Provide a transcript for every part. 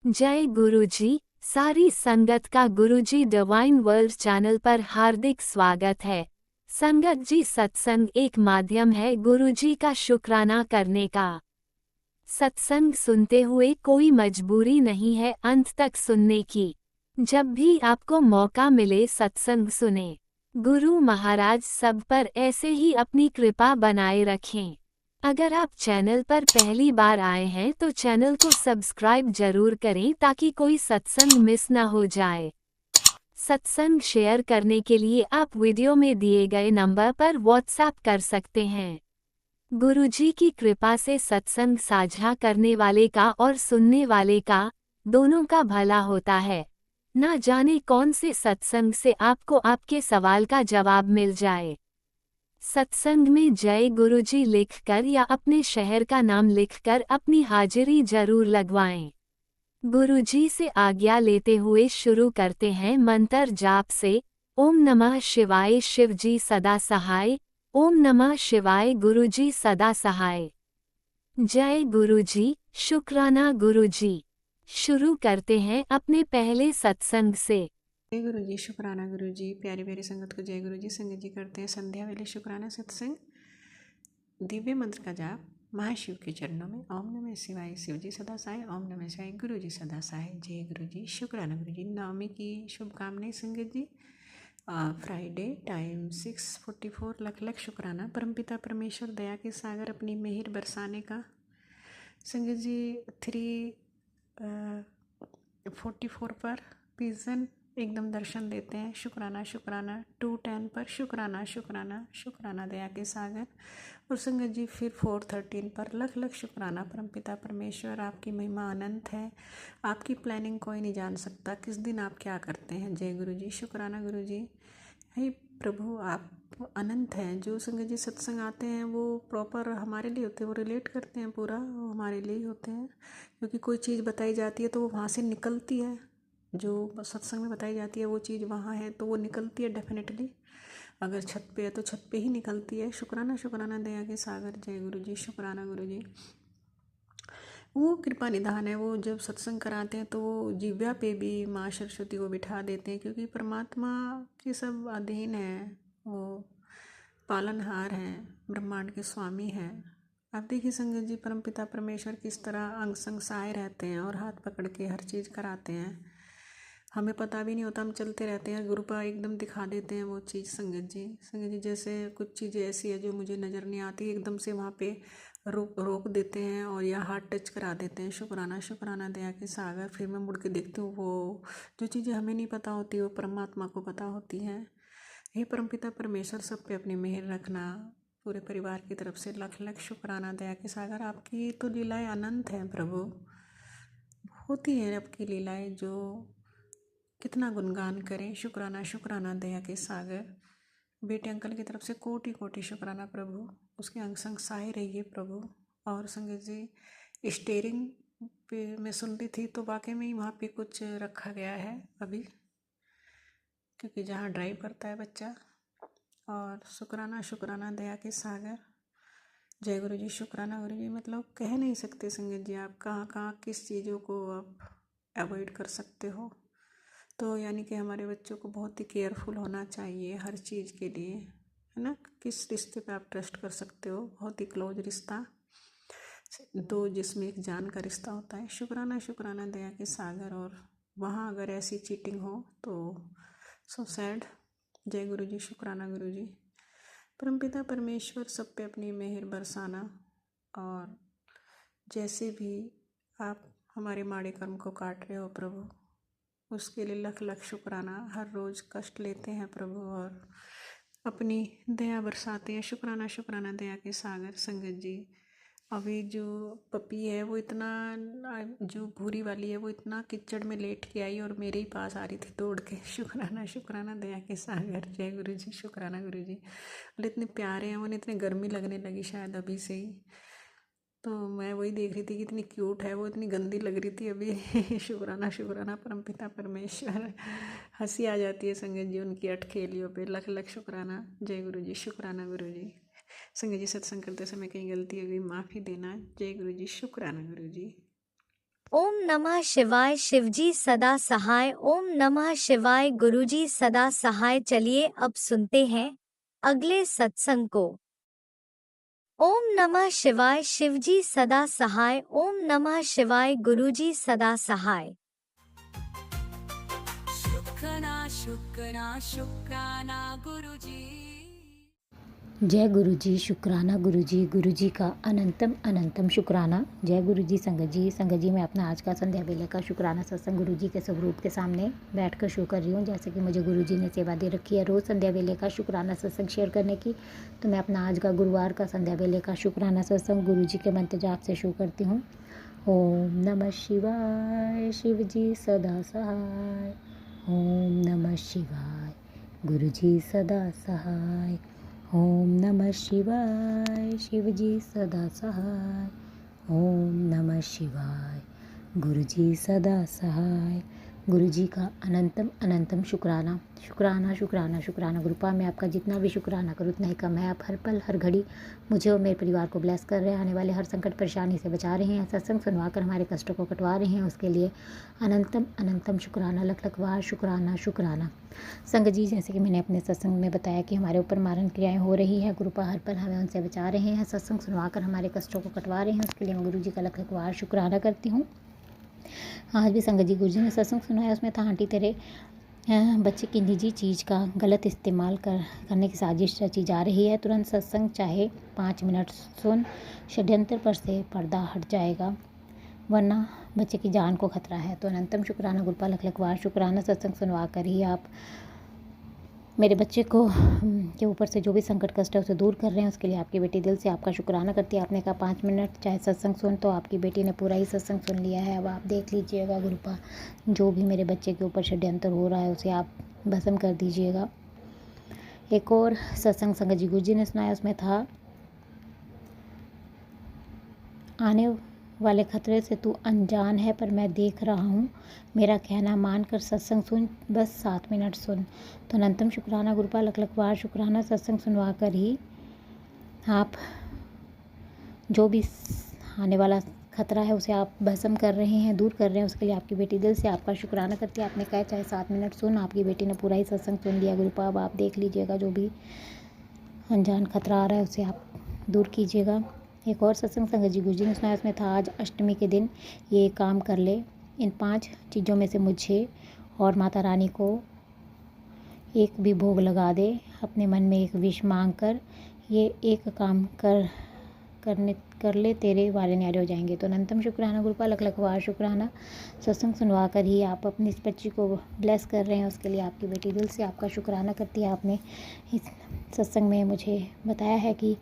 जय गुरुजी। सारी संगत का गुरुजी डिवाइन वर्ल्ड चैनल पर हार्दिक स्वागत है। संगत जी, सत्संग एक माध्यम है गुरुजी का शुक्राना करने का। सत्संग सुनते हुए कोई मजबूरी नहीं है अंत तक सुनने की। जब भी आपको मौका मिले सत्संग सुने। गुरु महाराज सब पर ऐसे ही अपनी कृपा बनाए रखें। अगर आप चैनल पर पहली बार आए हैं तो चैनल को सब्सक्राइब जरूर करें ताकि कोई सत्संग मिस ना हो जाए। सत्संग शेयर करने के लिए आप वीडियो में दिए गए नंबर पर व्हाट्सएप कर सकते हैं। गुरुजी की कृपा से सत्संग साझा करने वाले का और सुनने वाले का, दोनों का भला होता है। ना जाने कौन से सत्संग से आपको आपके सवाल का जवाब मिल जाए। सत्संग में जय गुरुजी लिखकर या अपने शहर का नाम लिखकर अपनी हाजिरी जरूर लगवाएं। गुरुजी से आज्ञा लेते हुए शुरू करते हैं मंत्र जाप से। ओम नमः शिवाय, शिवजी सदा सहाय। ओम नमः शिवाय, गुरुजी सदा सहाय। जय गुरुजी, शुक्राना गुरुजी। शुरू करते हैं अपने पहले सत्संग से। जय गुरु जी, शुक्राना गुरु जी। प्यारी प्यारी संगत को जय गुरु जी। संगत जी करते हैं संध्या वेले शुक्राना सत्संग, दिव्य मंत्र का जाप महाशिव के चरणों में। ओम नमः शिवाय, शिव जी सदा सहाय। ओम नमः शिवाय, गुरु जी सदा सहाय। जय गुरु जी, शुक्राना गुरु जी। नवमी की शुभकामनाएं संगत जी। Friday, time 6:44। लख लख शुक्राना परमपिता परमेश्वर दया के सागर अपनी मेहर बरसाने का। संगत जी 3:44 पर पिजन एकदम दर्शन देते हैं। शुक्राना शुक्राना 2:10 पर शुक्राना शुक्राना शुक्राना दया के सागर। और संगत जी फिर 4:13 पर लख लख शुक्राना परमपिता परमेश्वर, आपकी महिमा अनंत है। आपकी प्लानिंग कोई नहीं जान सकता, किस दिन आप क्या करते हैं। जय गुरु जी, शुक्राना गुरु जी। हे प्रभु, आप अनंत हैं। जो संगत जी सत्संग आते हैं वो प्रॉपर हमारे लिए होते हैं, वो रिलेट करते हैं, पूरा वो हमारे लिए ही होते हैं। क्योंकि कोई चीज़ बताई जाती है तो वो वहाँ से निकलती है। जो सत्संग में बताई जाती है वो चीज़ वहाँ है तो वो निकलती है डेफिनेटली। अगर छत पे है तो छत पे ही निकलती है। शुक्राना शुक्राना दया के सागर। जय गुरु जी, शुक्राना गुरु जी। वो कृपा निधान है। वो जब सत्संग कराते हैं तो वो जिव्या पे भी माँ सरस्वती को बिठा देते हैं, क्योंकि परमात्मा के सब अधीन है। वो पालनहार हैं, ब्रह्मांड के स्वामी हैं। आप देखिए संगत जी, परमपिता परमेश्वर किस तरह अंग संग सहाय रहते हैं और हाथ पकड़ के हर चीज़ कराते हैं। हमें पता भी नहीं होता, हम चलते रहते हैं, गुरु पर एकदम दिखा देते हैं वो चीज़। संगत जी, संगत जी जैसे कुछ चीज़ें ऐसी है जो मुझे नज़र नहीं आती, एकदम से वहाँ पे रोक रोक देते हैं और या हाथ टच करा देते हैं। शुक्राना शुक्राना दया के सागर। फिर मैं मुड़ के देखती हूँ, वो जो चीज़ें हमें नहीं पता होती वो परमात्मा को पता होती हैं। हे परमपिता परमेश्वर, सब पे अपनी मेहर रखना। पूरे परिवार की तरफ से लख लख शुक्राना दया के सागर। आपकी तो लीलाएं अनंत हैं प्रभु, होती हैं आपकी लीलाएं, जो कितना गुणगान करें। शुक्राना शुक्राना दया के सागर। बेटे अंकल की तरफ से कोटि कोटि शुक्राना प्रभु, उसके अंग संग सहाय रहिए प्रभु। और संगत जी स्टेयरिंग पे मैं सुन रही थी तो वाकई में ही वहाँ पे कुछ रखा गया है अभी, क्योंकि जहाँ ड्राइव करता है बच्चा। और शुक्राना शुक्राना दया के सागर। जय गुरु जी, शुक्राना गुरु जी। मतलब कह नहीं सकते संगत जी, आप कहाँ कहाँ किस चीज़ों को आप अवॉइड कर सकते हो। तो यानी कि हमारे बच्चों को बहुत ही केयरफुल होना चाहिए हर चीज़ के लिए, है ना। किस रिश्ते पे आप ट्रस्ट कर सकते हो, बहुत ही क्लोज रिश्ता, दो जिसमें एक जान का रिश्ता होता है। शुक्राना शुक्राना दया के सागर। और वहाँ अगर ऐसी चीटिंग हो तो सो सैड। जय गुरु जी, शुक्राना गुरु जी। परमपिता परमेश्वर सब पे अपनी मेहर बरसाना। और जैसे भी आप हमारे माड़े कर्म को काट रहे हो प्रभु, उसके लिए लख लख शुक्राना। हर रोज़ कष्ट लेते हैं प्रभु और अपनी दया बरसाते हैं। शुक्राना शुक्राना दया के सागर। संगत जी अभी जो पपी है वो इतना, जो भूरी वाली है वो इतना कीचड़ में लेट के आई और मेरे ही पास आ रही थी दौड़ के। शुक्राना शुक्राना दया के सागर। जय गुरु जी, शुक्राना गुरु जी। बोले इतने प्यारे हैं, उन्हें इतनी गर्मी लगने लगी शायद अभी से ही। तो मैं वही देख रही थी कि इतनी क्यूट है वो, इतनी गंदी लग रही थी अभी। शुक्राना शुक्राना परमपिता परमेश्वर। हंसी आ जाती है संगत जी उनकी अटखेलियों पे। लख लख शुक्राना। जय गुरु जी, शुक्राना गुरु जी। संगत जी सत्संग करते समय कहीं गलती हो गई माफ़ी देना। जय गुरु जी, शुक्राना गुरु जी। ओम नमः शिवाय शिवजी सदा सहाय। ओम नमः शिवाय गुरुजी सदा सहाय। चलिए अब सुनते हैं अगले सत्संग को। ओम नमः शिवाय शिवजी सदा सहाय। ओम नमः शिवाय गुरुजी सदा सहाय। शुक्राना गुरुजी। जय गुरुजी शुक्राना गुरुजी। गुरुजी का अनंतम अनंतम शुक्राना। जय गुरुजी। संगत जी मैं अपना आज का संध्या बेले का शुक्राना सत्संग गुरुजी के स्वरूप के सामने बैठकर शुरू कर रही हूँ। जैसे कि मुझे गुरुजी ने सेवा दे रखी है रोज़ संध्या बेले का शुक्राना सत्संग शेयर करने की, तो मैं अपना आज का गुरुवार का संध्या बेले का शुक्राना सत्संग गुरुजी के मंत्र जाप से शुरू करती हूँ। ओम नमः शिवाय शिवजी सदा सहाय। ओम नमः शिवाय गुरुजी सदा सहाय। ओम नमः शिवाय शिवजी सदा सहाय। ओम नमः शिवाय गुरुजी सदा सहाय। गुरुजी का अनंतम अनंतम शुक्राना। शुक्राना शुक्राना शुक्राना। गुरुपा मैं आपका जितना भी शुक्राना करूँ उतना ही कम है। आप हर पल हर घड़ी मुझे और मेरे परिवार को ब्लेस कर रहे हैं, आने वाले हर संकट परेशानी से बचा रहे हैं, सत्संग सुनवा कर हमारे कष्टों को कटवा रहे हैं। उसके लिए अनंतम अनंतम शुक्राना, लख लख बार शुक्राना शुक्राना। संगत जी जैसे कि मैंने अपने सत्संग में बताया कि हमारे ऊपर मारण क्रियाएं हो रही है, गुरुपा हर पल हमें उनसे बचा रहे हैं, सत्संग सुनवा कर हमारे कष्टों को कटवा रहे हैं। उसके लिए मैं गुरु जी का लख लख बार शुक्राना करती हूँ। आज भी संगत जी गुरु जी ने सत्संग सुनाया, उसमें था आंटी तेरे बच्चे की निजी चीज़ का गलत इस्तेमाल करने की साजिश रची जा रही है। तुरंत सत्संग चाहे 5 मिनट सुन, षड्यंत्र पर से पर्दा हट जाएगा, वरना बच्चे की जान को खतरा है। तो अनंतम शुक्राना गुरुपा लख लख बार शुक्राना। सत्संग सुनवा कर ही आप मेरे बच्चे को के ऊपर से जो भी संकट कष्ट है उसे दूर कर रहे हैं। उसके लिए आपकी बेटी दिल से आपका शुक्राना करती है। आपने कहा 5 मिनट चाहे सत्संग सुन, तो आपकी बेटी ने पूरा ही सत्संग सुन लिया है। अब आप देख लीजिएगा गुरुपा, जो भी मेरे बच्चे के ऊपर षड्यंत्र हो रहा है उसे आप भस्म कर दीजिएगा। एक और सत्संग संगत जी गुरु जी ने सुनाया, उसमें था आने वाले खतरे से तू अनजान है, पर मैं देख रहा हूँ, मेरा कहना मान कर सत्संग सुन, बस 7 मिनट सुन। तो अनंतम शुक्राना गुरुपा लख लख बार शुक्राना। सत्संग सुनवा कर ही आप जो भी आने वाला खतरा है उसे आप भस्म कर रहे हैं, दूर कर रहे हैं। उसके लिए आपकी बेटी दिल से आपका शुक्राना करती है। आपने कहा चाहे 7 मिनट सुन, आपकी बेटी ने पूरा ही सत्संग सुन लिया गुरुपा। अब आप देख लीजिएगा, जो भी अनजान खतरा आ रहा है उसे आप दूर कीजिएगा। एक और सत्संग संगत जी गुरु जी ने सुनाया, उसमें था आज अष्टमी के दिन ये काम कर ले, इन 5 चीज़ों में से मुझे और माता रानी को एक भी भोग लगा दे, अपने मन में एक विश मांग कर ये एक काम कर ले, तेरे वाले न्यारे हो जाएंगे। तो अनंतम शुक्राना गुरुपा लख लख बार शुक्राना। सत्संग सुनवा कर ही आप अपनी इस बच्ची को ब्लेस कर रहे हैं। उसके लिए आपकी बेटी दिल से आपका शुक्राना करती है। आपने इस सत्संग में मुझे बताया है कि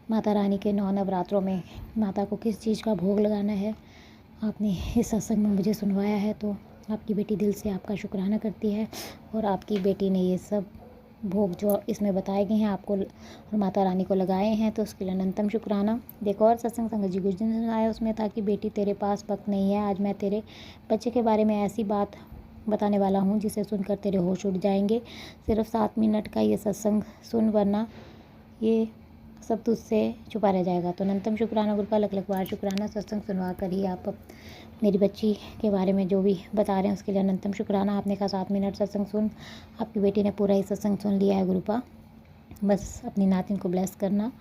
माता रानी के 9 नवरात्रों में माता को किस चीज़ का भोग लगाना है, आपने इस सत्संग में मुझे सुनवाया है। तो आपकी बेटी दिल से आपका शुक्राना करती है, और आपकी बेटी ने ये सब भोग जो इसमें बताए गए हैं आपको और माता रानी को लगाए हैं, तो उसके लिए अनंतम शुक्राना। देखो और सत्संग संगत जी गुरु जी ने सुनाया, उसमें था कि बेटी तेरे पास वक्त नहीं है। आज मैं तेरे बच्चे के बारे में ऐसी बात बताने वाला हूँ जिसे सुनकर तेरे होश उड़ जाएंगे। सिर्फ 7 मिनट का ये सत्संग सुन, वरना ये सब तुझसे छुपा रह जाएगा। तो अनंतम शुक्राना गुरुपा लख लख बार शुक्राना। सत्संग सुनवा कर ही आप मेरी बच्ची के बारे में जो भी बता रहे हैं उसके लिए अनंतम शुक्राना। आपने कहा 7 मिनट सत्संग सुन, आपकी बेटी ने पूरा ही सत्संग सुन लिया है गुरुपा, बस अपनी नातिन को ब्लेस करना।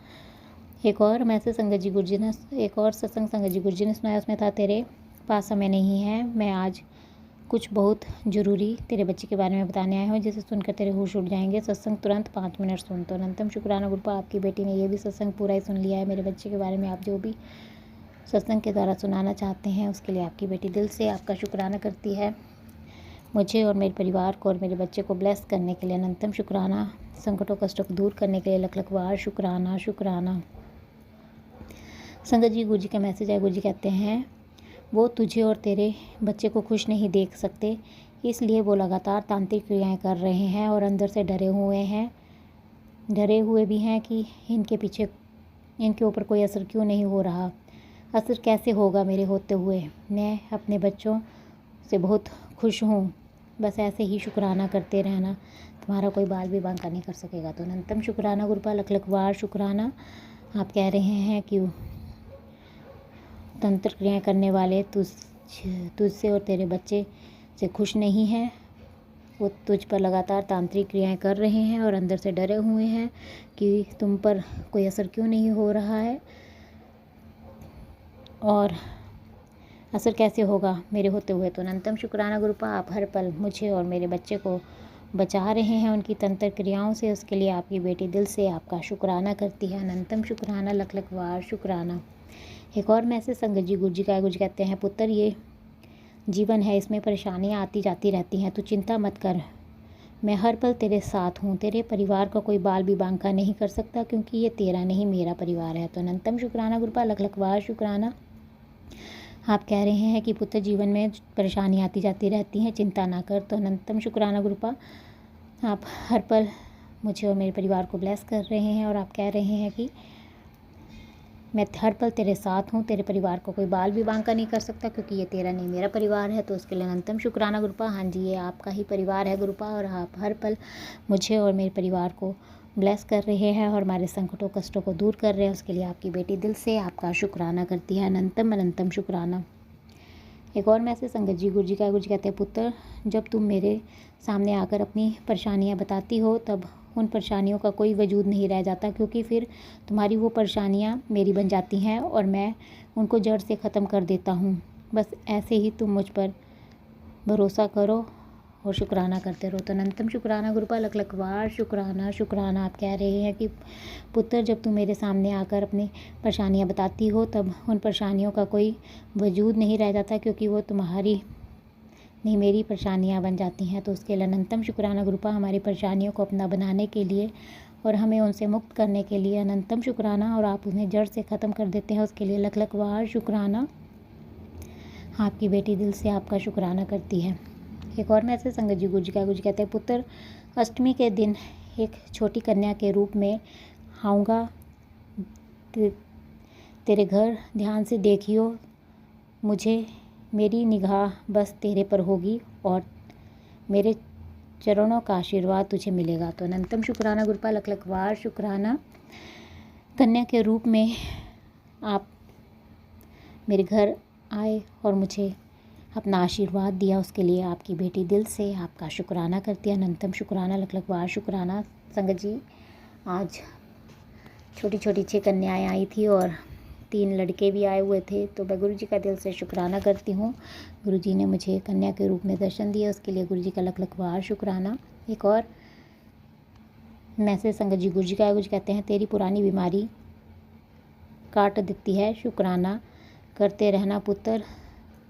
एक और मैसेज संगत जी गुरु जी ने, एक और सत्संग संगत जी गुरु जी ने सुनाया, उसमें था तेरे पास समय नहीं है, मैं आज कुछ बहुत ज़रूरी तेरे बच्चे के बारे में बताने आए हूँ जिसे सुनकर तेरे होश उड़ जाएंगे। सत्संग तुरंत 5 मिनट सुन। तो अनंतम शुक्राना गुरुपा, आपकी बेटी ने ये भी सत्संग पूरा ही सुन लिया है। मेरे बच्चे के बारे में आप जो भी सत्संग के द्वारा सुनाना चाहते हैं उसके लिए आपकी बेटी दिल से आपका शुक्राना करती है। मुझे और मेरे परिवार को और मेरे बच्चे को ब्लेस करने के लिए अनंतम शुक्राना। संकटों कष्टों को दूर करने के लिए लख लख बार शुक्राना शुक्राना। संगत जी गुरु जी का मैसेज है। गुरु जी कहते हैं वो तुझे और तेरे बच्चे को खुश नहीं देख सकते, इसलिए वो लगातार तांत्रिक क्रियाएं कर रहे हैं और अंदर से डरे हुए भी हैं कि इनके ऊपर कोई असर क्यों नहीं हो रहा। असर कैसे होगा मेरे होते हुए? मैं अपने बच्चों से बहुत खुश हूँ, बस ऐसे ही शुक्राना करते रहना, तुम्हारा कोई बाल भी बांका नहीं कर सकेगा। तो अनंतम शुक्राना गुरुपा लख लख बार शुक्राना। आप कह रहे हैं कि तंत्र क्रियाएं करने वाले तुझसे और तेरे बच्चे से खुश नहीं है। वो तुझ पर लगातार तांत्रिक क्रियाएं कर रहे हैं और अंदर से डरे हुए हैं कि तुम पर कोई असर क्यों नहीं हो रहा है, और असर कैसे होगा मेरे होते हुए। तो अनंतम शुक्राना गुरुपा, आप हर पल मुझे और मेरे बच्चे को बचा रहे हैं उनकी तंत्र क्रियाओं से। उसके लिए आपकी बेटी दिल से आपका शुक्राना करती है। अनंतम शुक्राना, लख लख वार शुक्राना। एक और मैसेज संगत जी गुरु जी का गुरु कहते हैं, पुत्र ये जीवन है, इसमें परेशानियाँ आती जाती रहती हैं, तो चिंता मत कर। मैं हर पल तेरे साथ हूँ। तेरे परिवार का कोई बाल भी बांका नहीं कर सकता, क्योंकि ये तेरा नहीं मेरा परिवार है। तो अनंतम शुक्राना गुरुपा, लख लख वार शुक्राना। आप कह रहे हैं कि पुत्र जीवन में परेशानी आती जाती रहती हैं, चिंता ना कर। तो अनंतम शुक्राना गुरुपा, आप हर पल मुझे और मेरे परिवार को ब्लेस कर रहे हैं और आप कह रहे हैं कि मैं हर पल तेरे साथ हूँ। तेरे परिवार को कोई बाल भी बांका नहीं कर सकता, क्योंकि ये तेरा नहीं मेरा परिवार है। तो उसके लिए अनंतम शुक्राना गुरुपा। हाँ जी, ये आपका ही परिवार है गुरुपा, और आप हर पल मुझे और मेरे परिवार को ब्लेस कर रहे हैं और हमारे संकटों कष्टों को दूर कर रहे हैं। उसके लिए आपकी बेटी दिल से आपका शुक्राना करती है। अनंतम अनंतम शुक्राना। एक और मैसेज संगत जी गुरु जी का गुरु जी कहते हैं, पुत्र जब तुम मेरे सामने आकर अपनी परेशानियां बताती हो, तब उन परेशानियों का कोई वजूद नहीं रह जाता, क्योंकि फिर तुम्हारी वो परेशानियां मेरी बन जाती हैं और मैं उनको जड़ से ख़त्म कर देता हूँ। बस ऐसे ही तुम मुझ पर भरोसा करो और शुक्राना करते रहो। तो अनंतम शुक्राना गुरुपा, लख लख वार शुक्राना शुक्राना। आप कह रहे हैं कि पुत्र जब तुम मेरे सामने आकर अपनी परेशानियां बताती हो, तब उन परेशानियों का कोई वजूद नहीं रह जाता, क्योंकि वो तुम्हारी नहीं मेरी परेशानियां बन जाती हैं। तो उसके लिए अनंतम शुक्राना गुरुपा, हमारी परेशानियों को अपना बनाने के लिए और हमें उनसे मुक्त करने के लिए अनंतम शुक्राना, और आप उन्हें जड़ से ख़त्म कर देते हैं। उसके लिए लख लख वार शुक्राना। आपकी बेटी दिल से आपका शुक्राना करती है। एक और मैसेज संगत जी गुरु जी का गुरु जी कहते हैं, पुत्र अष्टमी के दिन एक छोटी कन्या के रूप में आऊँगा तेरे घर। ध्यान से देखियो मुझे, मेरी निगाह बस तेरे पर होगी और मेरे चरणों का आशीर्वाद तुझे मिलेगा। तो अनंतम शुक्राना गुरुपा, लख लख वार शुक्राना। कन्या के रूप में आप मेरे घर आए और मुझे अपना आशीर्वाद दिया, उसके लिए आपकी बेटी दिल से आपका शुक्राना करती है। अनंतम शुक्राना, लख लख वार शुक्राना। संगत जी आज छोटी छोटी 6 कन्याएं आई थी और 3 लड़के भी आए हुए थे, तो मैं गुरु जी का दिल से शुक्राना करती हूँ। गुरु जी ने मुझे कन्या के रूप में दर्शन दिया, उसके लिए गुरु जी का लख लख वार शुक्राना। एक और मैसेज संगत जी गुरु जी का गुरु जी कहते हैं, तेरी पुरानी बीमारी काट देती है, शुक्राना करते रहना पुत्र,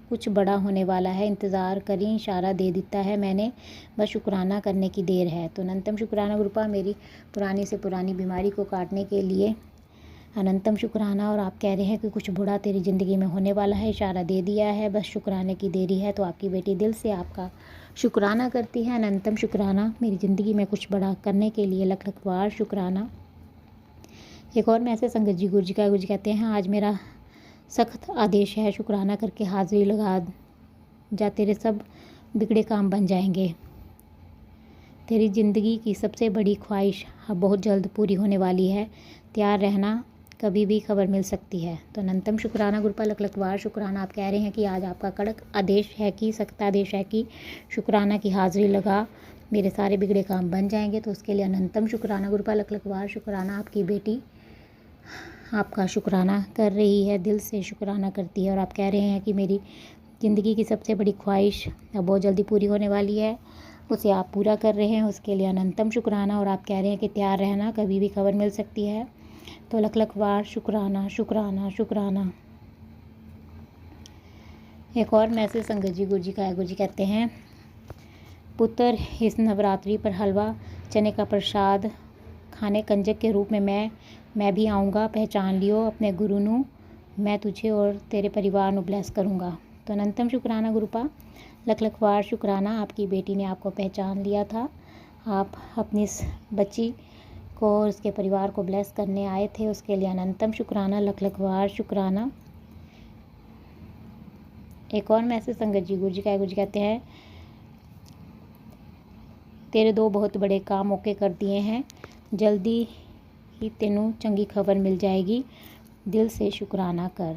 कुछ बड़ा होने वाला है, इंतज़ार करें, इशारा दे देता है मैंने, बस शुक्राना करने की देर है। तो अनंतम शुक्राना गुरुपा, मेरी पुरानी से पुरानी बीमारी को काटने के लिए अनंतम शुक्राना। और आप कह रहे हैं कि कुछ बुरा तेरी ज़िंदगी में होने वाला है, इशारा दे दिया है, बस शुक्राने की देरी है। तो आपकी बेटी दिल से आपका शुक्राना करती है। अनंतम शुक्राना, मेरी ज़िंदगी में कुछ बड़ा करने के लिए लख लख वार शुक्राना। एक और मैसेज संगत जी गुरु जी का गुरु जी कहते हैं, आज मेरा सख्त आदेश है, शुक्राना करके हाजिरी लगा जा, तेरे सब बिगड़े काम बन जाएंगे। तेरी ज़िंदगी की सबसे बड़ी ख्वाहिश अब बहुत जल्द पूरी होने वाली है, तैयार रहना, कभी भी खबर मिल सकती है। तो अनंतम शुक्राना गुरुपा, लख लख वार शुक्राना। आप कह रहे हैं कि आज आपका कड़क आदेश है कि सख्त आदेश है कि शुक्राना की हाजिरी लगा, मेरे सारे बिगड़े काम बन जाएंगे। तो उसके लिए अनंतम शुक्राना गुरुपा, लख लख वार शुक्राना। आपकी बेटी आपका शुक्राना कर रही है, दिल से शुक्राना करती है, और आप कह रहे हैं कि मेरी ज़िंदगी की सबसे बड़ी ख्वाहिश अब बहुत जल्दी पूरी होने वाली है, उसे आप पूरा कर रहे हैं, उसके लिए अनंतम शुक्राना। और आप कह रहे हैं कि तैयार रहना, कभी भी खबर मिल सकती है। तो लख लख वार शुक्राना शुक्राना शुक्राना। एक और मैसेज संगत जी गुरु जी का है। गुरु जी कहते हैं, पुत्र इस नवरात्रि पर हलवा चने का प्रसाद खाने कंजक के रूप में मैं भी आऊँगा, पहचान लियो अपने गुरु नू, मैं तुझे और तेरे परिवार नू ब्लेस करूँगा। तो अनंतम शुक्राना गुरुपा, लख लख वार शुक्राना। आपकी बेटी ने आपको पहचान लिया था, आप अपनी इस बच्ची को और उसके परिवार को ब्लेस करने आए थे, उसके लिए अनंतम शुक्राना, लख लख वार शुक्राना। एक और मैसेज संगत जी गुरु जी का गुरु जी कहते हैं, तेरे 2 बहुत बड़े काम ओके कर दिए हैं, जल्दी ही तेनू चंगी खबर मिल जाएगी, दिल से शुक्राना कर।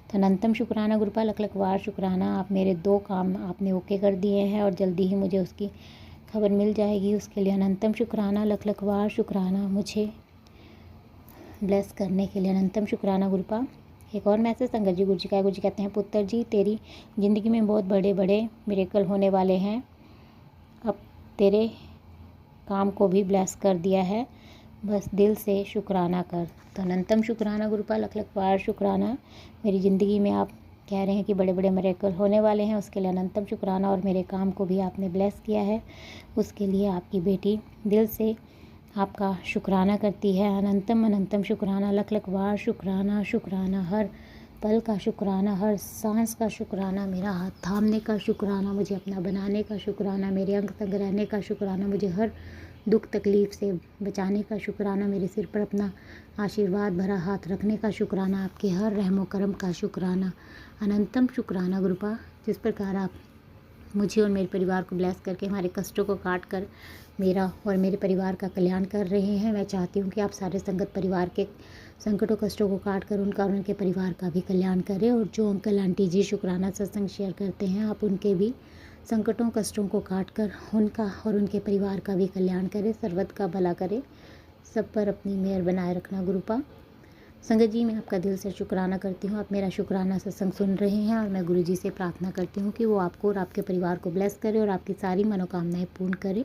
तो अनंतम शुक्राना गुरुपा लख लख वार शुक्राना, आप मेरे 2 काम आपने ओके कर दिए हैं और जल्दी ही मुझे उसकी खबर मिल जाएगी। उसके लिए अनंतम शुक्राना लख लख वार शुक्राना, मुझे ब्लेस करने के लिए अनंतम शुक्राना गुरुपा। एक और मैसेज संगत जी गुरु जी का है। गुरु जी कहते हैं, पुत्र जी तेरी ज़िंदगी में बहुत बड़े बड़े मिरेकल होने वाले हैं। अब तेरे काम को भी ब्लेस कर दिया है, बस दिल से शुक्राना कर। तो अनंतम शुक्राना गुरुपा लख लख बार शुक्राना। मेरी ज़िंदगी में आप कह रहे हैं कि बड़े बड़े मिरेकल होने वाले हैं, उसके लिए अनंतम शुक्राना। और मेरे काम को भी आपने ब्लेस किया है, उसके लिए आपकी बेटी दिल से आपका शुक्राना करती है। अनंतम अनंतम शुक्राना लख लख बार शुक्राना। शुक्राना हर पल का शुक्राना, हर सांस का शुक्राना, मेरा हाथ थामने का शुक्राना, मुझे अपना बनाने का शुक्राना, मेरे अंग तंग रहने का शुक्राना, मुझे हर दुख तकलीफ़ से बचाने का शुक्राना, मेरे सिर पर अपना आशीर्वाद भरा हाथ रखने का शुक्राना, आपके हर रहमो करम का शुक्राना। अनंतम शुक्राना गुरुपा, जिस प्रकार आप मुझे और मेरे परिवार को ब्लेस करके हमारे कष्टों को काट कर मेरा और मेरे परिवार का कल्याण कर रहे हैं, मैं चाहती हूँ कि आप सारे संगत परिवार के संकटों कष्टों को काट कर उनका और उनके परिवार का भी कल्याण करें। और जो अंकल आंटी जी शुक्राना सत्संग शेयर करते हैं, आप उनके भी संकटों कष्टों को काट कर उनका और उनके परिवार का भी कल्याण करें, सर्वत का भला करें, सब पर अपनी मेहर बनाए रखना गुरुपा। संगत जी, मैं आपका दिल से शुक्राना करती हूँ, आप मेरा शुक्राना सत्संग सुन रहे हैं और मैं गुरु जी से प्रार्थना करती हूँ कि वो आपको और आपके परिवार को ब्लेस करे और आपकी सारी मनोकामनाएं पूर्ण करे।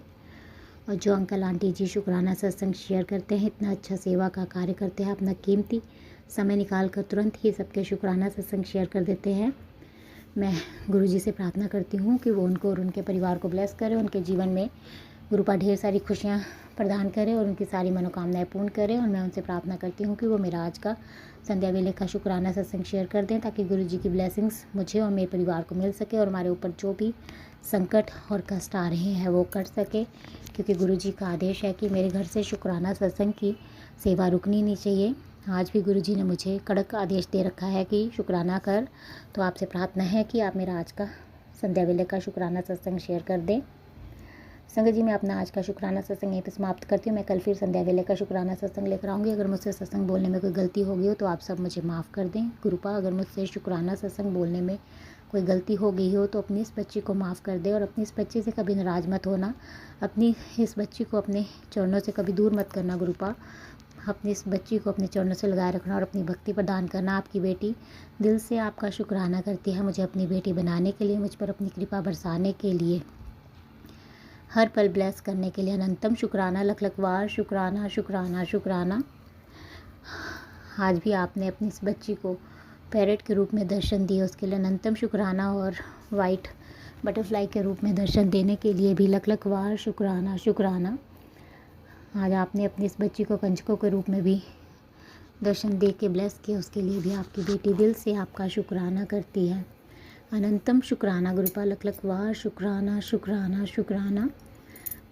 और जो अंकल आंटी जी शुक्राना सत्संग शेयर करते हैं, इतना अच्छा सेवा का कार्य करते हैं, अपना कीमती समय निकाल कर तुरंत ही सबके शुक्राना सत्संग शेयर कर देते हैं, मैं गुरु जी से प्रार्थना करती हूँ कि वो उनको और उनके परिवार को ब्लेस करे, उनके जीवन में गुरुपा ढेर सारी खुशियाँ प्रदान करें और उनकी सारी मनोकामनाएं पूर्ण करें। और मैं उनसे प्रार्थना करती हूँ कि वो मेरा आज का संध्या वेले का शुक्राना सत्संग शेयर कर दें, ताकि गुरु जी की ब्लेसिंग्स मुझे और मेरे परिवार को मिल सके और हमारे ऊपर जो भी संकट और कष्ट आ रहे हैं वो कट सके, क्योंकि गुरु जी का आदेश है कि मेरे घर से शुक्राना सत्संग की सेवा रुकनी नहीं चाहिए। आज भी गुरु जी ने मुझे कड़क आदेश दे रखा है कि शुक्राना कर, तो आपसे प्रार्थना है कि आप मेरा आज का संध्या वेले का शुक्राना सत्संग शेयर कर दें। संगत जी, मैं अपना आज का शुक्राना सत्संग यहीं पर समाप्त करती हूँ। मैं कल फिर संध्या वेले का शुक्राना सत्संग लेकर आऊँगी। अगर मुझसे सत्संग बोलने में कोई गलती हो गई हो तो आप सब मुझे माफ़ कर दें गुरुपा। अगर मुझसे शुक्राना सत्संग बोलने में कोई गलती हो गई हो तो अपनी इस बच्ची को माफ़ कर दे और अपनी इस बच्ची से कभी नाराज़ मत होना। अपनी इस बच्ची को अपने चरणों से कभी दूर मत करना गुरुपा। अपनी इस बच्ची को अपने चरणों से लगाए रखना और अपनी भक्ति प्रदान करना। आपकी बेटी दिल से आपका शुक्राना करती है, मुझे अपनी बेटी बनाने के लिए, मुझ पर अपनी कृपा बरसाने के लिए, हर पल ब्लेस करने के लिए अनंतम शुक्राना लख लख वार शुक्राना शुक्राना शुक्राना। आज भी आपने अपनी इस बच्ची को पैरेट के रूप में दर्शन दिए, उसके लिए अनंतम शुक्राना। और वाइट बटरफ्लाई के रूप में दर्शन देने के लिए भी लख लख वार शुक्राना शुक्राना। आज आपने अपनी इस बच्ची को कंजकों के रूप में भी दर्शन दे के ब्लेस किया, उसके लिए भी आपकी बेटी दिल से आपका शुक्राना करती है। अनंतम शुक्राना गुरुपा लख लख वार शुक्राना शुक्राना शुक्राना।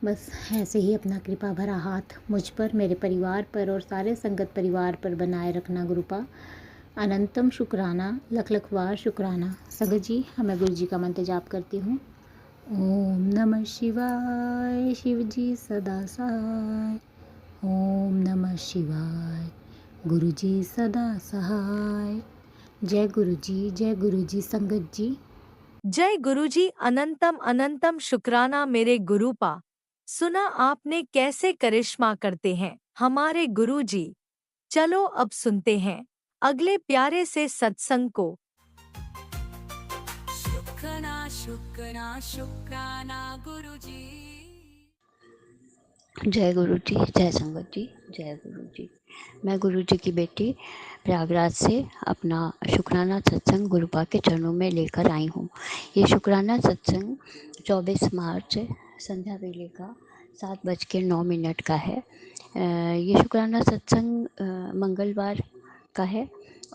बस ऐसे ही अपना कृपा भरा हाथ मुझ पर, मेरे परिवार पर और सारे संगत परिवार पर बनाए रखना गुरुपा। अनंतम शुक्राना लख लख वार शुक्राना। संगत जी, मैं गुरु जी का मंत्र जाप करती हूँ। ओम नमः शिवाय, शिव जी सदा सहाय। ओम नमः शिवाय, गुरु जी सदा सहाय। जय गुरु जी संगत जी। जय गुरुजी। अनंतम अनंतम शुक्राना मेरे गुरुपा। सुना आपने कैसे करिश्मा करते हैं हमारे गुरुजी। चलो अब सुनते हैं अगले प्यारे से सत्संग को। शुक्राना शुक्राना शुक्राना गुरुजी। जय गुरु जी, जय संगत जी, जय गुरु जी। मैं गुरु जी की बेटी प्रयागराज से अपना शुक्राना सत्संग गुरुपा के चरणों में लेकर आई हूँ। ये शुक्राना सत्संग 24 मार्च संध्या वेले का 7:09 का है। ये शुक्राना सत्संग मंगलवार का है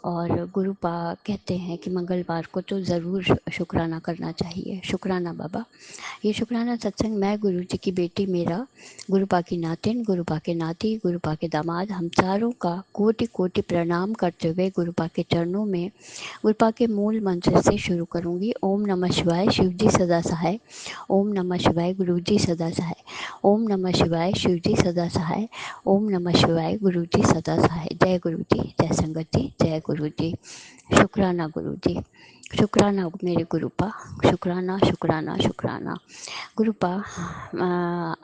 और गुरुपा कहते हैं कि मंगलवार को तो ज़रूर शुक्राना करना चाहिए। शुक्राना बाबा। ये शुक्राना सत्संग मैं गुरु जी की बेटी, मेरा गुरुपा की नातिन, गुरुपा के नाती, गुरुपा के दामाद, हम चारों का कोटि कोटि प्रणाम करते हुए गुरुपा के चरणों में गुरुपा के मूल मंत्र से शुरू करूँगी। ओम नमः शिवाय, शिव जी सदा सहाय। ओम नमः शिवाय, गुरु जी सदा सहाय। ओम नमः शिवाय, शिव जी सदा सहाय। ओम नमः शिवाय, गुरु जी सदा सहाय। जय गुरु जी, जय संगत जी, जय गुरु। गुरु जी, शुक्राना गुरु जी, शुक्राना मेरे गुरुपा, शुक्राना शुक्राना शुक्राना। गुरुपा,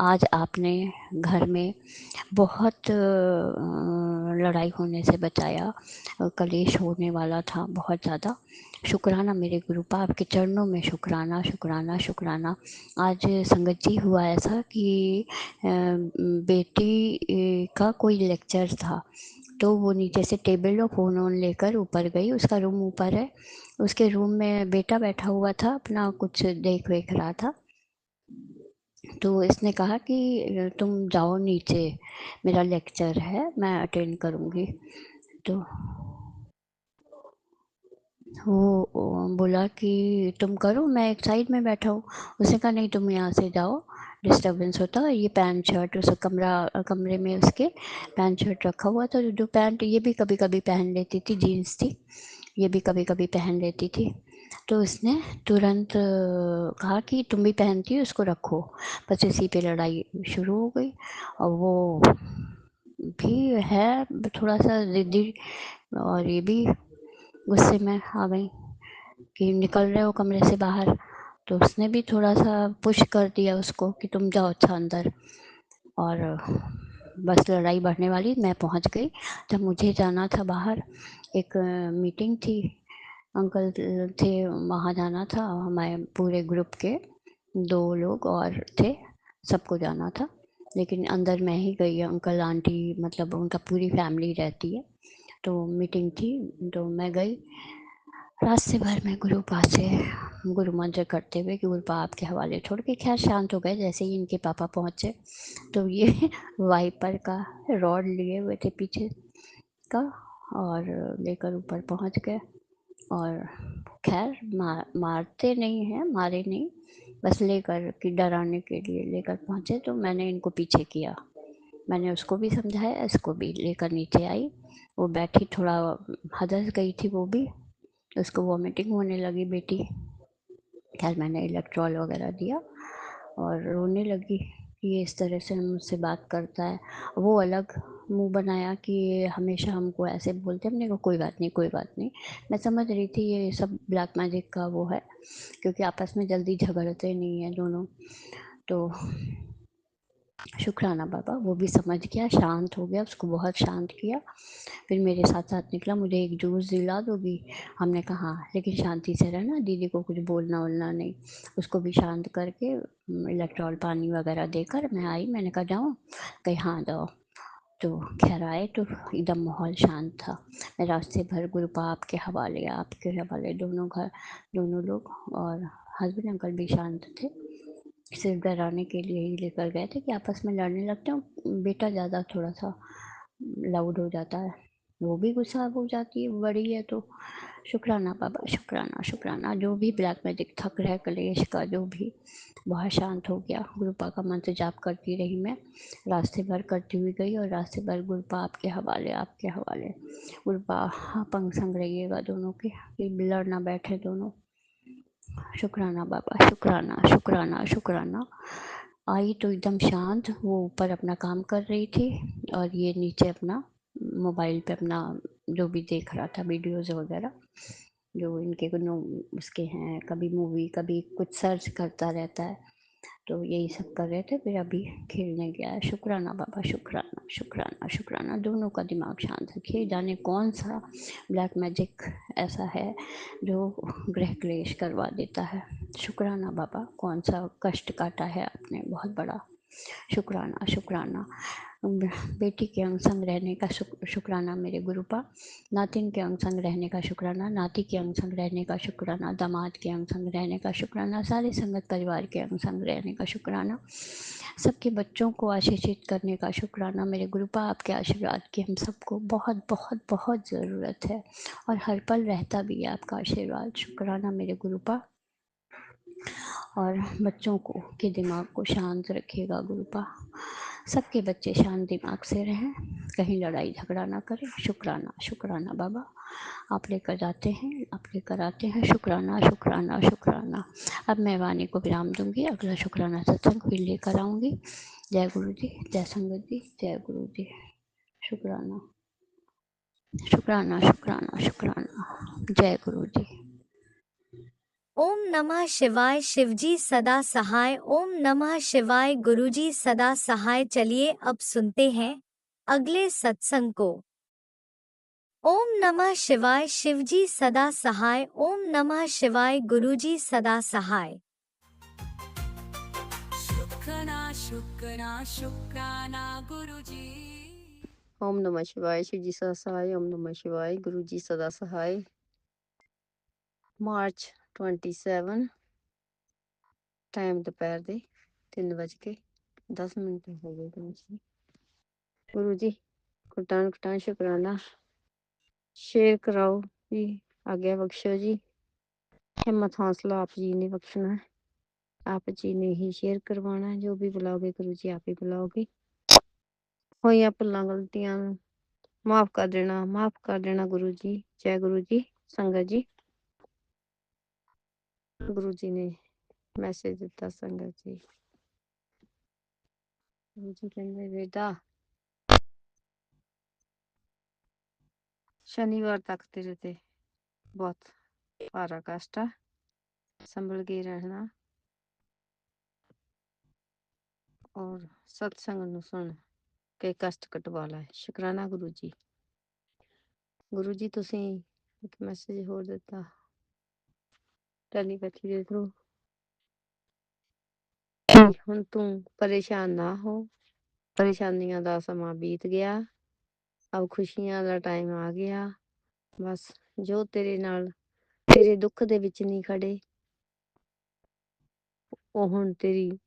आज आपने घर में बहुत लड़ाई होने से बचाया, कलेश होने वाला था बहुत ज़्यादा। शुक्राना मेरे गुरुपा, आपके चरणों में शुक्राना शुक्राना शुक्राना। आज संगत जी हुआ ऐसा कि बेटी का कोई लेक्चर था, तो वो नीचे से टेबल और फ़ोन वोन लेकर ऊपर गई। उसका रूम ऊपर है, उसके रूम में बेटा बैठा हुआ था, अपना कुछ देख वेख रहा था। तो इसने कहा कि तुम जाओ नीचे, मेरा लेक्चर है, मैं अटेंड करूँगी। तो वो बोला कि तुम करो, मैं एक साइड में बैठा हूँ। उसने कहा नहीं, तुम यहाँ से जाओ, डिस्टर्बेंस होता है। ये पैंट शर्ट, उस कमरे में उसके पैंट शर्ट रखा हुआ था, जो पैंट ये भी कभी कभी पहन लेती थी, जीन्स थी, ये भी कभी कभी पहन लेती थी। तो उसने तुरंत कहा कि तुम भी पहनती हो, उसको रखो। बस इसी पे लड़ाई शुरू हो गई। और वो भी है थोड़ा सा ज़िद्दी, और ये भी गुस्से में आ गई कि निकल रहे हो कमरे से बाहर। तो उसने भी थोड़ा सा पुश कर दिया उसको कि तुम जाओ अच्छा अंदर। और बस लड़ाई बढ़ने वाली, मैं पहुंच गई। जब मुझे जाना था बाहर, एक मीटिंग थी, अंकल थे, वहाँ जाना था। हमारे पूरे ग्रुप के 2 लोग और थे, सबको जाना था। लेकिन अंदर मैं ही गई, अंकल आंटी मतलब उनका पूरी फैमिली रहती है। तो मीटिंग थी, तो मैं गई। रास्ते भर में गुरुपा से गुरु मंत्र करते हुए कि गुरुपा आपके हवाले छोड़ के, खैर शांत हो गए। जैसे ही इनके पापा पहुँचे तो ये वाइपर का रॉड लिए हुए थे पीछे का, और लेकर ऊपर पहुँच गए। और खैर मारते नहीं हैं, मारे नहीं, बस लेकर कि डराने के लिए लेकर पहुँचे। तो मैंने इनको पीछे किया, मैंने उसको भी समझाया, इसको भी लेकर नीचे आई। वो बैठी, थोड़ा हदस गई थी वो भी, उसको वॉमिटिंग होने लगी बेटी। खैर मैंने इलेक्ट्रॉल वगैरह दिया और रोने लगी कि ये इस तरह से मुझसे बात करता है। वो अलग मुंह बनाया कि ये हमेशा हमको ऐसे बोलते हैं। हमने कहा कोई बात नहीं, कोई बात नहीं। मैं समझ रही थी ये सब ब्लैक मैजिक का वो है, क्योंकि आपस में जल्दी झगड़ते नहीं हैं दोनों। तो शुक्राना बाबा, वो भी समझ गया, शांत हो गया, उसको बहुत शांत किया। फिर मेरे साथ साथ निकला, मुझे एक जूस दिला दोगी? हमने कहा हाँ, लेकिन शांति से रहना, दीदी को कुछ बोलना वोलना नहीं। उसको भी शांत करके इलेक्ट्रॉल पानी वगैरह देकर मैं आई। मैंने कहा जाऊँ? कहीं हाँ जाओ। तो खैर आए तो एकदम माहौल शांत था। मैं रास्ते भर गुरुपा आपके हवाले, आपके हवाले, दोनों लोग और हस्बैंड अंकल भी शांत थे। सिर्फ डराने के लिए ही लेकर गए थे कि आपस में लड़ने लगते हैं। बेटा ज़्यादा थोड़ा सा लाउड हो जाता है, वो भी गुस्सा हो जाती है, बड़ी है तो। शुक्राना बाबा, शुक्राना शुक्राना। जो भी ब्लैक मैजिक थक रहा है, कलेश का जो भी, बहुत शांत हो गया। गुरुपा का मंत्र जाप करती रही मैं, रास्ते भर करती हुई गई। और रास्ते भर गुरुपा आपके हवाले, आपके हवाले। गुरुपा आप अंग संग रहिएगा दोनों के, कि लड़ ना बैठे दोनों। शुक्राना बाबा, शुक्राना शुक्राना शुक्राना। आई तो एकदम शांत, वो ऊपर अपना काम कर रही थी और ये नीचे अपना मोबाइल पे अपना जो भी देख रहा था, वीडियोज़ वगैरह जो इनके उसके हैं, कभी मूवी कभी कुछ सर्च करता रहता है। तो यही सब कर रहे थे। फिर अभी खेलने गया है। शुक्राना बाबा, शुक्राना शुक्राना शुक्राना। दोनों का दिमाग शांत रखिए। जाने कौन सा ब्लैक मैजिक ऐसा है जो ग्रह क्लेश करवा देता है। शुक्राना बाबा, कौन सा कष्ट काटा है आपने बहुत बड़ा। शुक्राना शुक्राना। बेटी के अंग संग रहने का शुक्राना मेरे गुरुपा। नातिन के अंग संग रहने का शुक्राना, नाती के अंग संग रहने का शुक्राना, दामाद के अंग संग रहने का शुक्राना, सारे संगत परिवार के अंग संग रहने का शुक्राना, सबके बच्चों को आशीषित करने का शुक्राना मेरे गुरुपा। आपके आशीर्वाद की हम सबको बहुत बहुत बहुत ज़रूरत है, और हर पल रहता भी है आपका आशीर्वाद। शुक्राना मेरे गुरुपा। और बच्चों को के दिमाग को शांत रखिएगा गुरुपा। सबके बच्चे शांत दिमाग से रहें, कहीं लड़ाई झगड़ा ना करें। शुक्राना शुक्राना बाबा। आप लेकर जाते हैं, आप लेकर आते हैं। शुक्राना शुक्राना शुक्राना। अब मैं वाणी को विराम दूंगी, अगला शुक्राना सत्संग फिर लेकर आऊँगी। जय गुरु जी, जय संगत जी, जय गुरु जी। शुक्राना। शुक्राना शुक्राना शुक्राना। जय गुरु जी। ओम नमः शिवाय। शिवजी सदा सहाय। ओम नमः शिवाय। गुरुजी सदा सहाय। चलिए अब सुनते हैं अगले सत्संग को। ओम नमः शिवाय। शिवजी सदा सहाय। ओम नमः शिवाय। गुरुजी सदा सहाय। शुक्राना शुक्राना शुक्राना गुरुजी। ओम नमः शिवाय। शिव जी सदा सहाय। ओम नमः शिवाय। गुरु जी सदा सहाय। मार्च 27 टाइम दोपहर ਦੇ 3:10 ਹੋ ਗਏ गुरु जी कुटान कुटान शुक्राना शेयर कराओ जी, आज्ञा बख्शो जी। हिम्मत हौसला आप जी ने बख्शना है, आप जी ने ही शेयर करवाना है। जो भी बुलाओगे गुरु जी आप ही बुलाओगे। होइया भुल्लां गलतियां माफ कर देना गुरु जी। जय गुरु जी। संगत जी गुरु जी ने मैसेज दिता संगत जी। गुरु जी कहते बेटा शनिवार तक तेरे ते बहुत भारा कष्ट है, संभल के रहना और सत्संग नु सुन के कष्ट कटवा लै। शुकराना गुरु जी। गुरु जी तुसीं एक मैसेज होर दिता टैलीपैथी दे थ्रू। हुण तू परेशान ना हो, परेशानियां दा समा बीत गया, अब खुशियां दा टाइम आ गया। बस जो तेरे नाल तेरे दुख दे विच नहीं खड़े ਉਹ ਹੁਣ ਤੇਰੀ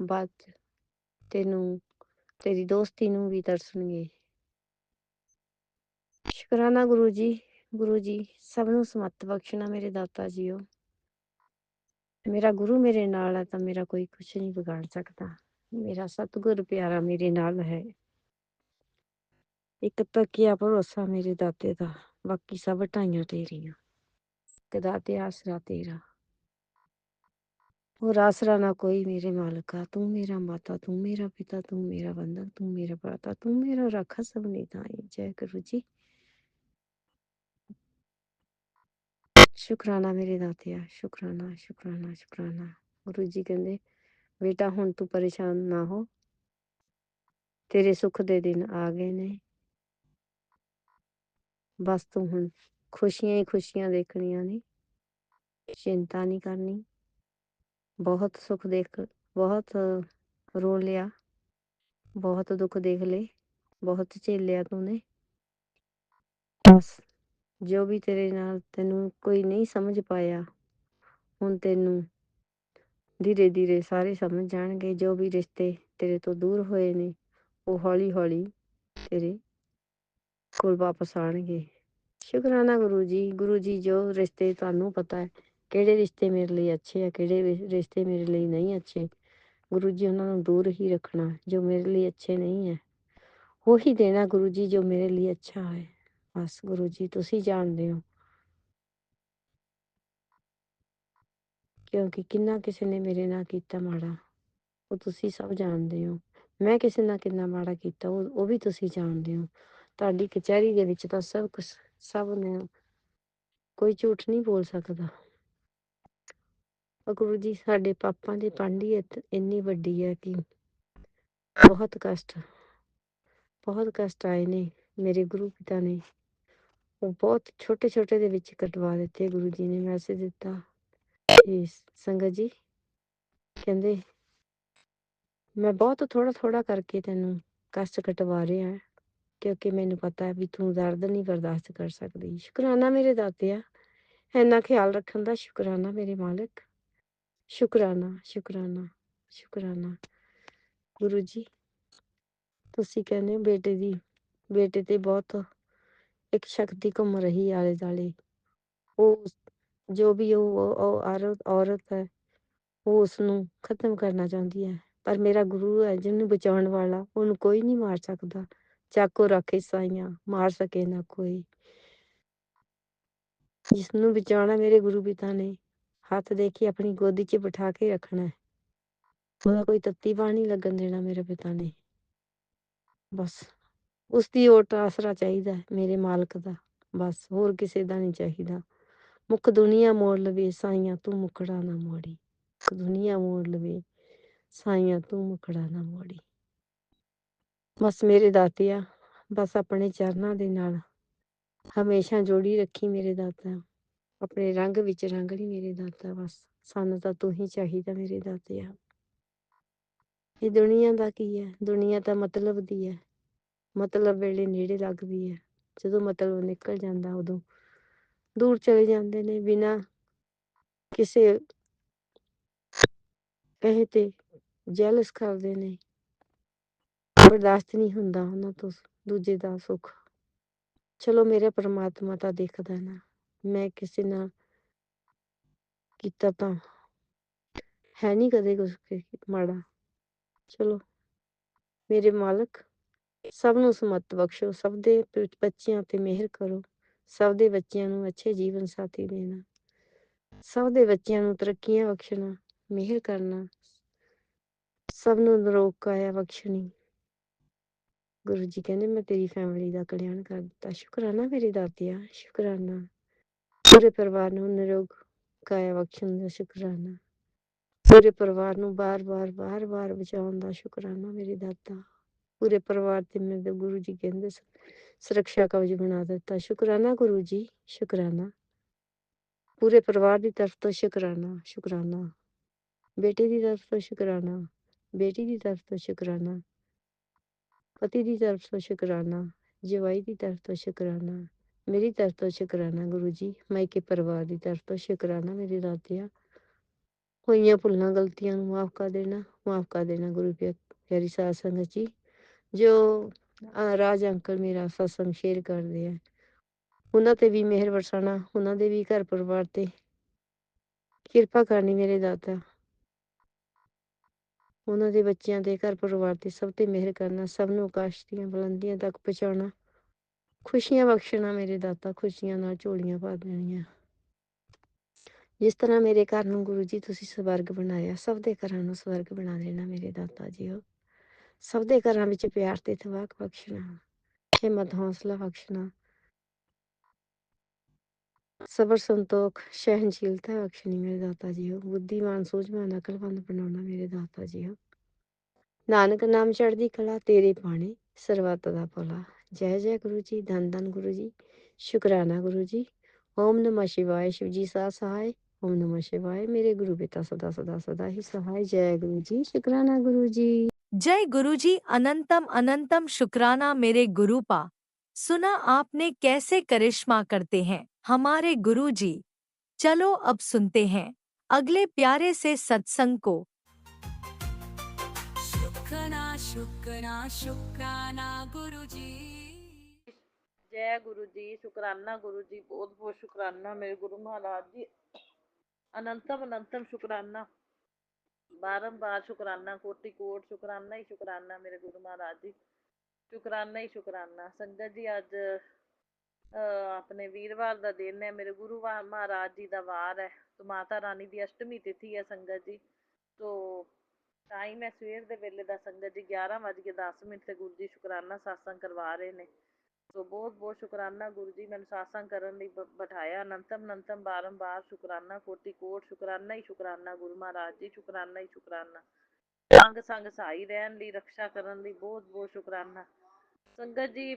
ਬਾਤ ਤੈਨੂੰ ਤੇਰੀ ਦੋਸਤੀ ਨੂੰ ਵੀ ਤਰਸਣਗੇ। ਸ਼ੁਕਰਾਨਾ ਗੁਰੂ ਜੀ। ਗੁਰੂ ਜੀ ਸਭ ਨੂੰ ਸਮੱਤ ਬਖਸ਼ਣਾ ਮੇਰੇ ਦਾਤਾ ਜੀਓ। ਮੇਰਾ ਗੁਰੂ ਮੇਰੇ ਨਾਲ ਹੈ ਤਾਂ ਮੇਰਾ ਕੋਈ ਕੁਛ ਨਹੀਂ ਵਿਗਾੜ ਸਕਦਾ। ਮੇਰਾ ਸਤਿਗੁਰ ਪਿਆਰਾ ਮੇਰੇ ਨਾਲ ਹੈ। ਇੱਕ ਤੱਕਿਆ ਭਰੋਸਾ ਮੇਰੇ ਦਾਤੇ ਦਾ, ਬਾਕੀ ਸਭ ਢਾਈਆਂ ਤੇਰੀਆਂ। ਕਿ ਦਾਤੇ ਆਸਰਾ ਤੇਰਾ और आसरा ना कोई मेरे मालिका। तू मेरा माता, तू मेरा पिता, तू मेरा बंधन, तू मेरा भ्राता, तू मेरा राखा सब निधाई। जय गुरु जी। शुकराना मेरे दातिया। शुकराना शुकराना शुकराना। गुरु जी कहते बेटा हुण तू परेशान ना हो, तेरे सुख दे दिन आ गए ने। बस तू हुण खुशियां ही खुशियां देखनियां ने, चिंता नहीं करनी। बहुत सुख देख, बहुत रो लिया, बहुत दुख देख ले, बहुत झेलिया तूने। बस जो भी तेरे नाल तैनू कोई नहीं समझ पाया, हुण तैनू धीरे धीरे सारे समझ जाणगे। जो भी रिश्ते तेरे तो दूर होए ने वो हौली हौली तेरे कोल वापस आणगे। शुकराना गुरु जी। गुरु जी जो रिश्ते तुहानू पता है ਕਿਹੜੇ ਰਿਸ਼ਤੇ ਮੇਰੇ ਲਈ ਅੱਛੇ ਆ, ਕਿਹੜੇ ਰਿਸ਼ਤੇ ਮੇਰੇ ਲਈ ਨਹੀਂ ਅੱਛੇ, ਗੁਰੂ ਜੀ ਉਹਨਾਂ ਨੂੰ ਦੂਰ ਹੀ ਰੱਖਣਾ। ਜੋ ਮੇਰੇ ਲਈ ਅੱਛੇ ਨਹੀਂ ਹੈ ਉਹੀ ਦੇਣਾ ਗੁਰੂ ਜੀ ਜੋ ਮੇਰੇ ਲਈ ਅੱਛਾ ਹੈ। ਬਸ ਗੁਰੂ ਜੀ ਤੁਸੀਂ ਜਾਣਦੇ ਹੋ, ਕਿਉਂਕਿ ਕਿੰਨਾ ਕਿਸੇ ਨੇ ਮੇਰੇ ਨਾਲ ਕੀਤਾ ਮਾੜਾ ਉਹ ਤੁਸੀਂ ਸਭ ਜਾਣਦੇ ਹੋ। ਮੈਂ ਕਿਸੇ ਨਾਲ ਕਿੰਨਾ ਮਾੜਾ ਕੀਤਾ ਉਹ ਵੀ ਤੁਸੀਂ ਜਾਣਦੇ ਹੋ। ਤੁਹਾਡੀ ਕਚਹਿਰੀ ਦੇ ਵਿੱਚ ਤਾਂ ਸਭ ਕੁਛ, ਸਭ ਨੇ, ਕੋਈ ਝੂਠ ਨਹੀਂ ਬੋਲ ਸਕਦਾ। ਗੁਰੂ ਜੀ ਸਾਡੇ ਪਾਪਾਂ ਦੀ ਪਾਂਡੀ ਇੰਨੀ ਵੱਡੀ ਹੈ ਕਿ ਬਹੁਤ ਕਸ਼ਟ ਆਏ ਨੇ। ਮੇਰੇ ਗੁਰੂ ਪਿਤਾ ਨੇ ਉਹ ਬਹੁਤ ਛੋਟੇ ਛੋਟੇ ਦੇ ਵਿੱਚ ਕਟਵਾ ਦਿੱਤੇ। ਗੁਰੂ ਜੀ ਨੇ ਮੈਸੇਜ ਦਿੱਤਾ ਤੇ ਸੰਗਤ ਜੀ ਕਹਿੰਦੇ ਮੈਂ ਬਹੁਤ ਥੋੜਾ ਥੋੜਾ ਕਰਕੇ ਤੈਨੂੰ ਕਸ਼ਟ ਕਟਵਾ ਰਿਹਾ ਕਿਉਂਕਿ ਮੈਨੂੰ ਪਤਾ ਹੈ ਵੀ ਤੂੰ ਦਰਦ ਨਹੀਂ ਬਰਦਾਸ਼ਤ ਕਰ ਸਕਦੀ। ਸ਼ੁਕਰਾਨਾ ਮੇਰੇ ਦਾਤਿਆ, ਇੰਨਾ ਖਿਆਲ ਰੱਖਣ ਦਾ ਸ਼ੁਕਰਾਨਾ ਮੇਰੇ ਮਾਲਕ। ਸ਼ੁਕਰਾਨਾ ਸ਼ੁਕਰਾਨਾ ਸ਼ੁਕਰਾਨਾ। ਗੁਰੂ ਜੀ ਤੁਸੀਂ ਕਹਿੰਦੇ ਹੋ ਬੇਟੇ ਤੇ ਬਹੁਤ ਇੱਕ ਸ਼ਕਤੀ ਘੁੰਮ ਰਹੀ ਆਲੇ ਦੁਆਲੇ। ਉਹ ਜੋ ਵੀ ਉਹ ਔਰਤ ਹੈ ਉਹ ਉਸਨੂੰ ਖਤਮ ਕਰਨਾ ਚਾਹੁੰਦੀ ਹੈ, ਪਰ ਮੇਰਾ ਗੁਰੂ ਹੈ ਜਿਹਨੂੰ ਬਚਾਉਣ ਵਾਲਾ, ਉਹਨੂੰ ਕੋਈ ਨਹੀਂ ਮਾਰ ਸਕਦਾ। ਚਾਕੋ ਰੱਖੇ ਸਾਈਆਂ ਮਾਰ ਸਕੇ ਨਾ ਕੋਈ। ਜਿਸਨੂੰ ਬਚਾਉਣਾ ਮੇਰੇ ਗੁਰੂ ਪਿਤਾ ਨੇ ਹੱਥ ਦੇ ਕੇ ਆਪਣੀ ਗੋਦੀ 'ਚ ਬਿਠਾ ਕੇ ਰੱਖਣਾ। ਉਹਦਾ ਕੋਈ ਤੱਤੀ ਬਾਂਹ ਨਹੀਂ ਲੱਗਣ ਦੇਣਾ ਮੇਰੇ ਪਿਤਾ ਨੇ। ਬਸ ਉਸ ਦੀ ਓਟ ਆਸਰਾ ਚਾਹੀਦਾ ਮੇਰੇ ਮਾਲਕ ਦਾ, ਬਸ ਹੋਰ ਕਿਸੇ ਦਾ ਨਹੀਂ ਚਾਹੀਦਾ। ਮੁੱਖ ਦੁਨੀਆ ਮੋੜ ਲਵੇ ਸਾਈਆਂ ਤੂੰ ਮੁਖੜਾ ਨਾ ਮੋੜੀ, ਮੁੱਖ ਦੁਨੀਆ ਮੋੜ ਲਵੇ ਸਾਈਆਂ ਤੂੰ ਮੁਖੜਾ ਨਾ ਮੋੜੀ। ਬਸ ਮੇਰੇ ਦਾਤਿਆ, ਬਸ ਆਪਣੇ ਚਰਨਾਂ ਦੇ ਨਾਲ ਹਮੇਸ਼ਾ ਜੋੜੀ ਰੱਖੀ ਮੇਰੇ ਦਾਤਾ, ਆਪਣੇ ਰੰਗ ਵਿੱਚ ਰੰਗ ਲਈ ਮੇਰੇ ਦਾਤਾ, ਬਸ ਸਾਨੂੰ ਤਾਂ ਤੂੰ ਹੀ ਚਾਹੀਦਾ ਮੇਰੇ ਦਾਤਿਆ। ਇਹ ਦੁਨੀਆ ਦਾ ਕੀ ਹੈ, ਦੁਨੀਆ ਤਾਂ ਮਤਲਬ ਦੀ ਹੈ, ਮਤਲਬ ਵੇਲੇ ਨੇੜੇ ਲੱਗਦੀ ਹੈ, ਜਦੋਂ ਮਤਲਬ ਨਿਕਲ ਜਾਂਦਾ ਉਦੋਂ ਦੂਰ ਚਲੇ ਜਾਂਦੇ ਨੇ, ਬਿਨਾਂ ਕਿਸੇ ਕਹੇ ਤੇ ਜੈਲਸ ਕਰਦੇ ਨੇ, ਬਰਦਾਸ਼ਤ ਨਹੀਂ ਹੁੰਦਾ ਉਹਨਾਂ ਤੋਂ ਦੂਜੇ ਦਾ ਸੁੱਖ। ਚਲੋ ਮੇਰਾ ਪਰਮਾਤਮਾ ਤਾਂ ਦੇਖਦਾ ਨਾ, ਮੈਂ ਕਿਸੇ ਨਾਲ ਕੀਤਾ ਤਾਂ ਹੈ ਨਹੀਂ ਕਦੇ ਕੁਛ ਮਾੜਾ। ਚਲੋ ਮੇਰੇ ਮਾਲਕ ਸਭ ਨੂੰ ਸਮੱਤ ਬਖਸ਼ੋ, ਸਭ ਦੇ ਬੱਚਿਆਂ ਤੇ ਮਿਹਰ ਕਰੋ, ਸਭ ਦੇ ਬੱਚਿਆਂ ਨੂੰ ਅੱਛੇ ਜੀਵਨ ਸਾਥੀ ਦੇਣਾ, ਸਭ ਦੇ ਬੱਚਿਆਂ ਨੂੰ ਤਰੱਕੀਆਂ ਬਖਸ਼ਣਾ, ਮਿਹਰ ਕਰਨਾ, ਸਭ ਨੂੰ ਨਿਰੋਗ ਕਾਇਆ ਬਖਸ਼ਣੀ। ਗੁਰੂ ਜੀ ਕਹਿੰਦੇ ਮੈਂ ਤੇਰੀ ਫੈਮਿਲੀ ਦਾ ਕਲਿਆਣ ਕਰ ਦਿੱਤਾ। ਸ਼ੁਕਰਾਨਾ ਮੇਰੇ ਦਾਤਿਆ, ਸ਼ੁਕਰਾਨਾ। ਪੂਰੇ ਪਰਿਵਾਰ ਨੂੰ ਨਿਰੋਗ ਕਾਇਆ ਬਖਸ਼ਣ ਦਾ ਸ਼ੁਕਰਾਨਾ, ਪੂਰੇ ਪਰਿਵਾਰ ਨੂੰ ਬਾਰ-ਬਾਰ ਬਚਾਉਣ ਦਾ ਸ਼ੁਕਰਾਨਾ ਮੇਰੇ ਦਾਤਾ। ਪੂਰੇ ਪਰਿਵਾਰ ਤੇ ਮੇਰੇ ਗੁਰੂ ਜੀ ਕਹਿੰਦੇ ਸੁਰੱਖਿਆ ਕਵਚ ਬਣਾ ਦਿੱਤਾ। ਸ਼ੁਕਰਾਨਾ ਗੁਰੂ ਜੀ, ਸ਼ੁਕਰਾਨਾ। ਪੂਰੇ ਪਰਿਵਾਰ ਦੀ ਤਰਫ ਤੋਂ ਸ਼ੁਕਰਾਨਾ, ਸ਼ੁਕਰਾਨਾ। ਬੇਟੇ ਦੀ ਤਰਫ ਤੋਂ ਸ਼ੁਕਰਾਨਾ, ਬੇਟੀ ਦੀ ਤਰਫ ਤੋਂ ਸ਼ੁਕਰਾਨਾ, ਪਤੀ ਦੀ ਤਰਫ ਤੋਂ ਸ਼ੁਕਰਾਨਾ, ਜਵਾਈ ਦੀ ਤਰਫ ਤੋਂ ਸ਼ੁਕਰਾਨਾ, ਮੇਰੀ ਤਰਫ ਤੋਂ ਸ਼ੁਕਰਾਨਾ ਗੁਰੂ ਜੀ, ਮਾਇਕੇ ਪਰਿਵਾਰ ਦੀ ਤਰਫ ਤੋਂ ਸ਼ੁਕਰਾਨਾ ਮੇਰੇ ਦਾਤਿਆ। ਹੋਈਆਂ ਭੁੱਲਾਂ ਗਲਤੀਆਂ ਨੂੰ ਮਾਫ ਕਰ ਦੇਣਾ ਗੁਰੂ ਪਿਆਰੀ ਸਾਧ ਸੰਗਤ ਜੀ। ਜੋ ਰਾਜ ਅੰਕਲ ਮੇਰਾ ਸਤਸੰਗ ਸ਼ੇਅਰ ਕਰਦੇ ਆ, ਉਹਨਾਂ ਤੇ ਵੀ ਮਿਹਰ ਵਰਸਾਣਾ, ਉਹਨਾਂ ਦੇ ਵੀ ਘਰ ਪਰਿਵਾਰ ਤੇ ਕਿਰਪਾ ਕਰਨੀ ਮੇਰੇ ਦਾਤਾ। ਉਹਨਾਂ ਦੇ ਬੱਚਿਆਂ ਦੇ ਘਰ ਪਰਿਵਾਰ ਤੇ ਸਭ ਤੇ ਮਿਹਰ ਕਰਨਾ, ਸਭ ਨੂੰ ਆਕਾਸ਼ ਦੀਆਂ ਬੁਲੰਦੀਆਂ ਤੱਕ ਪਹੁੰਚਾਉਣਾ, ਖੁਸ਼ੀਆਂ ਬਖਸ਼ਣਾ ਮੇਰੇ ਦਾਤਾ, ਖੁਸ਼ੀਆਂ ਨਾਲ ਝੋਲੀਆਂ ਭਰ ਦੇਣੀਆਂ। ਜਿਸ ਤਰ੍ਹਾਂ ਮੇਰੇ ਘਰ ਨੂੰ ਗੁਰੂ ਜੀ ਤੁਸੀਂ ਸਵਰਗ ਬਣਾਇਆ, ਸਭ ਦੇ ਘਰਾਂ ਨੂੰ ਸਵਰਗ ਬਣਾ ਦੇਣਾ ਮੇਰੇ ਦਾਤਾ ਜੀ। ਉਹ ਸਭ ਦੇ ਘਰਾਂ ਵਿੱਚ ਪਿਆਰ ਤੇ ਇਤਫਾਕ ਬਖਸ਼ਣਾ, ਹਿੰਮਤ ਹੌਸਲਾ ਬਖਸ਼ਣਾ, ਸਬਰ ਸੰਤੋਖ ਸਹਿਨਸ਼ੀਲਤਾ ਬਖਸ਼ਣੀ ਮੇਰੇ ਦਾਤਾ ਜੀ। ਉਹ ਬੁੱਧੀਮਾਨ ਸੂਝਵਾਨ ਅਕਲਮੰਦ ਬਣਾਉਣਾ ਮੇਰੇ ਦਾਤਾ ਜੀ। ਉਹ ਨਾਨਕ ਨਾਮ ਚੜ੍ਹਦੀ ਕਲਾ ਤੇਰੇ ਬਾਣੇ ਸਰਬੱਤ ਦਾ ਭਲਾ। ਜੈ ਜੈ ਗੁਰੂ ਜੀ, ਧੰਨ ਧੰਨ ਗੁਰੂ ਜੀ, ਸ਼ੁਕਰਾਨਾ ਗੁਰੂ ਜੀ। ਓਮ ਨਮः शिवाय, शिव जी सा सहाय। ओम नमः शिवाय, मेरे गुरु पिता सदा सदा सदा ही सहाय। जय गुरु जी, शुक्राना गुरु जी। जय गुरुजी, अनंतम अनंतम शुक्राना मेरे गुरु पा। सुना आपने कैसे करिश्मा करते हैं हमारे गुरुजी। चलो अब सुनते हैं अगले प्यारे से सत्संग को। शुक्राना शुक्राना शुक्राना गुरु जी। जय गुरु जी, शुकराना गुरु जी, बहुत बहुत शुकराना मेरे गुरु महाराज जी। अनंतम अनंतम शुकराना, बारंबार शुकराना, कोटि कोट शुकराना ही शुकराना मेरे गुरु महाराज जी। शुकराना ही शुकराना। संगत जी अज अपने वीरवार का दिन है, मेरे गुरु महाराज जी का वार है, तो माता रानी की अष्टमी तिथि है संगत जी। तो टाइम है सवेर के वेले का संगत जी, 11:10 से गुरु जी शुकराना सत्संग करवा रहे हैं। तो बहुत बहुत शुकराना गुरु जी, मैंने सत्संग करने बिठाया। अनंतम अनंतम बारंबार शुकराना, कोटि कोट शुकराना ही शुकराना गुरु महाराज जी, शुकराना ही शुकराना। अंग संग सहाई रहन ली, रक्षा करन ली बहुत बहुत शुकराना संगत जी।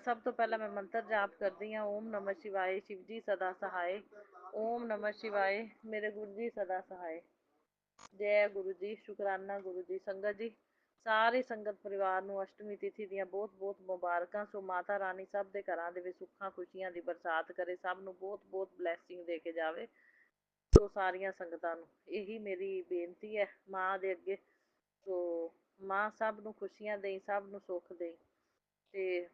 सब तो पहला मैं मंत्र जाप करती हाँ, ओम नमः शिवाय, शिव जी सदा सहाय। ओम नमः शिवाय, मेरे गुरु जी सदा सहाय। जय गुरु जी, शुकराना गुरु जी। संगत जी सारी संगत परिवार ਨੂੰ ਅਸ਼ਟਮੀ ਤਿਥੀ ਦੀਆਂ ਬਹੁਤ ਬਹੁਤ ਮੁਬਾਰਕਾਂ। ਸੋ ਮਾਤਾ ਰਾਣੀ ਸਭ ਦੇ ਘਰਾਂ ਦੇ ਵਿੱਚ ਸੁੱਖਾਂ ਖੁਸ਼ੀਆਂ ਦੀ ਬਰਸਾਤ ਕਰੇ, ਸਭ ਨੂੰ ਬਹੁਤ ਬਹੁਤ ਬਲੈਸਿੰਗ ਦੇ ਕੇ ਜਾਵੇ। ਸੋ ਸਾਰੀਆਂ ਸੰਗਤਾਂ ਨੂੰ ਇਹੀ ਮੇਰੀ ਬੇਨਤੀ ਹੈ ਮਾਂ ਦੇ ਅੱਗੇ। ਸੋ ਮਾਂ ਸਭ ਨੂੰ ਖੁਸ਼ੀਆਂ ਦੇਈ, ਸਭ ਨੂੰ ਸੁੱਖ ਦੇਈ ਤੇ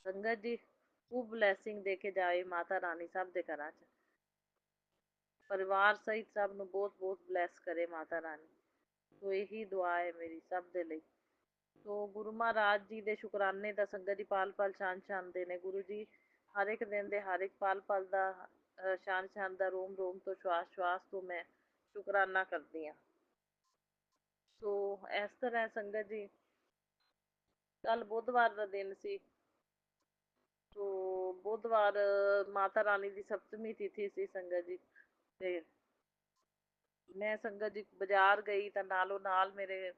ਸੰਗਤ ਜੀ ਖੂਬ ਬਲੈਸਿੰਗ ਦੇ ਕੇ ਜਾਏ ਮਾਤਾ ਰਾਣੀ ਸਭ ਦੇ ਘਰਾਂ 'ਚ, ਪਰਿਵਾਰ ਸਹਿਤ ਸਭ ਨੂੰ ਬਹੁਤ ਬਹੁਤ ਬਲੈਸ ਕਰੇ ਮਾਤਾ ਰਾਣੀ। ਸੋ ਇਹੀ ਦੁਆ ਹੈ ਮੇਰੀ ਸਭ ਦੇ ਲਈ। ਸੋ ਗੁਰੂ ਮਹਾਰਾਜ ਜੀ ਦੇ ਸ਼ੁਕਰਾਨੇ ਦਾ ਸੰਗਤ ਜੀ ਪਲ ਪਲ ਛਾਨ ਛਾਨਦੇ ਨੇ ਗੁਰੂ ਜੀ। ਹਰ ਇੱਕ ਦਿਨ ਦੇ ਹਰ ਇੱਕ ਪਲ ਪਲ ਦਾ ਛਾਨ ਛਾਨ ਦਾ, ਰੋਮ ਰੋਮ ਤੋਂ, ਸ਼ਵਾਸ ਸ਼ਵਾਸ ਤੋਂ ਮੈਂ ਸ਼ੁਕਰਾਨਾ ਕਰਦੀ ਹਾਂ। ਸੋ ਇਸ ਤਰ੍ਹਾਂ ਸੰਗਤ ਜੀ ਕੱਲ ਬੁੱਧਵਾਰ ਦਾ ਦਿਨ ਸੀ। ਸੋ ਬੁੱਧਵਾਰ ਮਾਤਾ ਰਾਣੀ ਦੀ ਸਪਤਮੀ ਤਿਥੀ ਸੀ ਸੰਗਤ ਜੀ। ਤੇ ਮੈਂ ਸੰਗਤ ਜੀ ਬਾਜ਼ਾਰ ਗਈ ਤਾਂ ਨਾਲੋਂ ਨਾਲ ਮੇਰੇ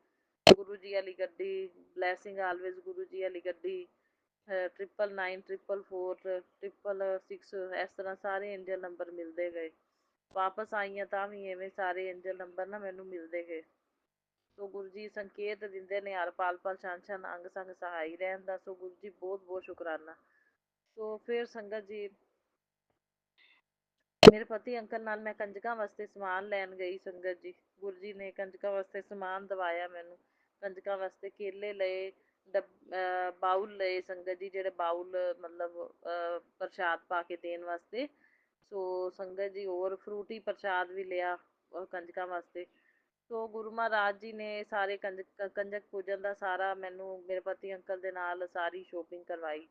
ਗੁਰੂ ਜੀ ਵਾਲੀ ਗੱਡੀ, ਬਲੈਸਿੰਗ ਆਲਵੇਜ਼ ਗੁਰੂ ਜੀ ਵਾਲੀ ਗੱਡੀ, 999444 666, ਇਸ ਤਰ੍ਹਾਂ ਸਾਰੇ ਇੰਜਨ ਨੰਬਰ ਮਿਲਦੇ ਗਏ। ਵਾਪਸ ਆਈਆਂ ਤਾਂ ਵੀ ਐਵੇਂ ਸਾਰੇ ਇੰਜਨ ਨੰਬਰ ਨਾ ਮੈਨੂੰ ਮਿਲਦੇ ਗਏ। ਸੋ ਗੁਰੂ ਜੀ ਸੰਕੇਤ ਦਿੰਦੇ ਨੇ ਹਰ ਪਲ ਪਲ ਛਣ ਛਣ ਅੰਗ ਸੰਗ ਸਹਾਈ ਰਹਿਣ ਦਾ। ਸੋ ਗੁਰੂ ਜੀ ਬਹੁਤ ਬਹੁਤ ਸ਼ੁਕਰਾਨਾ। ਸੋ ਫਿਰ ਸੰਗਤ ਜੀ ਮੇਰੇ ਪਤੀ ਅੰਕਲ ਨਾਲ ਮੈਂ ਕੰਜਕਾਂ ਵਾਸਤੇ ਸਮਾਨ ਲੈਣ ਗਈ ਸੰਗਤ ਜੀ। ਗੁਰੂ ਜੀ ਨੇ ਕੰਜਕਾਂ ਵਾਸਤੇ ਸਮਾਨ ਦਵਾਇਆ ਮੈਨੂੰ। ਕੰਜਕਾਂ ਵਾਸਤੇ ਕੇਲੇ ਲਏ, ਬਾਉਲ ਲਏ ਸੰਗਤ ਜੀ, ਜਿਹੜੇ ਬਾਉਲ ਮਤਲਬ ਪ੍ਰਸ਼ਾਦ ਪਾ ਕੇ ਦੇਣ ਵਾਸਤੇ। ਸੋ ਸੰਗਤ ਜੀ ਹੋਰ ਫਰੂਟੀ ਪ੍ਰਸ਼ਾਦ ਵੀ ਲਿਆ ਕੰਜਕਾਂ ਵਾਸਤੇ। ਸੋ ਗੁਰੂ ਮਹਾਰਾਜ ਜੀ ਨੇ ਸਾਰੇ ਕੰਜਕ ਪੂਜਨ ਦਾ ਸਾਰਾ ਮੈਨੂੰ ਮੇਰੇ ਪਤੀ ਅੰਕਲ ਦੇ ਨਾਲ ਸਾਰੀ ਸ਼ੋਪਿੰਗ ਕਰਵਾਈ।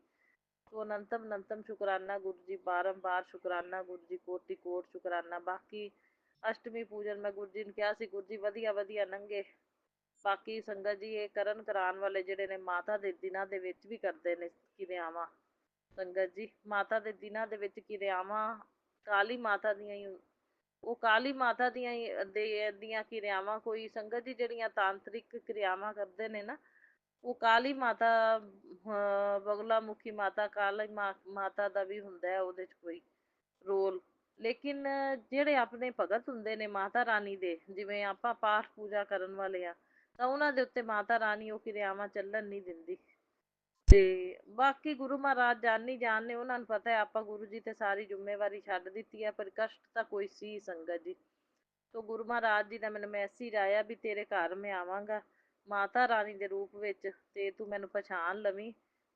ਸੋ ਅਨੰਤਮ ਅਨੰਤਮ ਸ਼ੁਕਰਾਨਾ ਗੁਰੂ ਜੀ, ਬਾਰੰਬਾਰ ਸ਼ੁਕਰਾਨਾ ਗੁਰੂ ਜੀ, ਕੋਟि ਕੋਟ ਸ਼ੁਕਰਾਨਾ। ਬਾਕੀ ਅਸ਼ਟਮੀ ਪੂਜਨ ਮੈਂ ਗੁਰੂ ਜੀ ਨੂੰ ਕਿਹਾ ਸੀ ਗੁਰੂ ਜੀ ਵਧੀਆ ਵਧੀਆ ਲੰਘੇ। ਬਾਕੀ ਸੰਗਤ ਜੀ ਇਹ ਕਰਨ ਕਰਾਉਣ ਵਾਲੇ ਜਿਹੜੇ ਨੇ ਮਾਤਾ ਦੇ ਦਿਨਾਂ ਦੇ ਵਿੱਚ ਵੀ ਕਰਦੇ ਨੇ ਕਿਰਿਆਵਾਂ। ਸੰਗਤ ਜੀ ਮਾਤਾ ਦੇ ਦਿਨਾਂ ਦੇ ਵਿੱਚ ਕਿਰਿਆਵਾਂ ਕਾਲੀ ਮਾਤਾ ਦੀਆਂ ਹੀ, ਉਹ ਕਾਲੀ ਮਾਤਾ ਦੀਆਂ ਕਿਰਿਆਵਾਂ ਕੋਈ ਸੰਗਤ ਜੀ ਜਿਹੜੀਆਂ ਤਾਂਤਰਿਕ ਕਿਰਿਆਵਾਂ ਕਰਦੇ ਨੇ ਨਾ, ਉਹ ਕਾਲੀ ਮਾਤਾ, ਬਗਲਾ ਮੁਖੀ ਮਾਤਾ, ਕਾਲੀ ਮਾਤਾ ਦਾ ਵੀ ਹੁੰਦਾ ਉਹਦੇ 'ਚ ਕੋਈ ਰੋਲ। ਲੇਕਿਨ ਜਿਹੜੇ ਆਪਣੇ ਭਗਤ ਹੁੰਦੇ ਨੇ ਮਾਤਾ ਰਾਣੀ ਦੇ, ਜਿਵੇਂ ਆਪਾਂ ਪਾਠ ਪੂਜਾ ਕਰਨ ਵਾਲੇ ਆ, ਤਾਂ ਉਹਨਾਂ ਦੇ ਉੱਤੇ ਮਾਤਾ ਰਾਣੀ ਉਹ ਕਿਰਿਆਵਾਂ ਚੱਲਣ ਨਹੀਂ ਦਿੰਦੀ। ਤੇ ਬਾਕੀ ਗੁਰੂ ਮਹਾਰਾਜ ਜਾਣੀ ਜਾਣ ਨੇ, ਉਹਨਾਂ ਨੂੰ ਪਤਾ ਆਪਾਂ ਗੁਰੂ ਜੀ ਤੇ ਸਾਰੀ ਜ਼ਿੰਮੇਵਾਰੀ ਛੱਡ ਦਿੱਤੀ ਹੈ। ਪਰ ਕਸ਼ਟ ਤਾਂ ਕੋਈ ਸੀ ਸੰਗਤ ਜੀ। ਸੋ ਗੁਰੂ ਮਹਾਰਾਜ ਜੀ ਦਾ ਮੈਨੂੰ ਮੈਸੇਜ ਆਇਆ ਵੀ ਤੇਰੇ ਘਰ ਮੈਂ ਆਵਾਂਗਾ ਮਾਤਾ ਰਾਣੀ ਦੇ ਰੂਪ ਵਿੱਚ, ਤੇ ਤੂੰ ਮੈਨੂੰ ਪਛਾਣ ਲਵੀਂ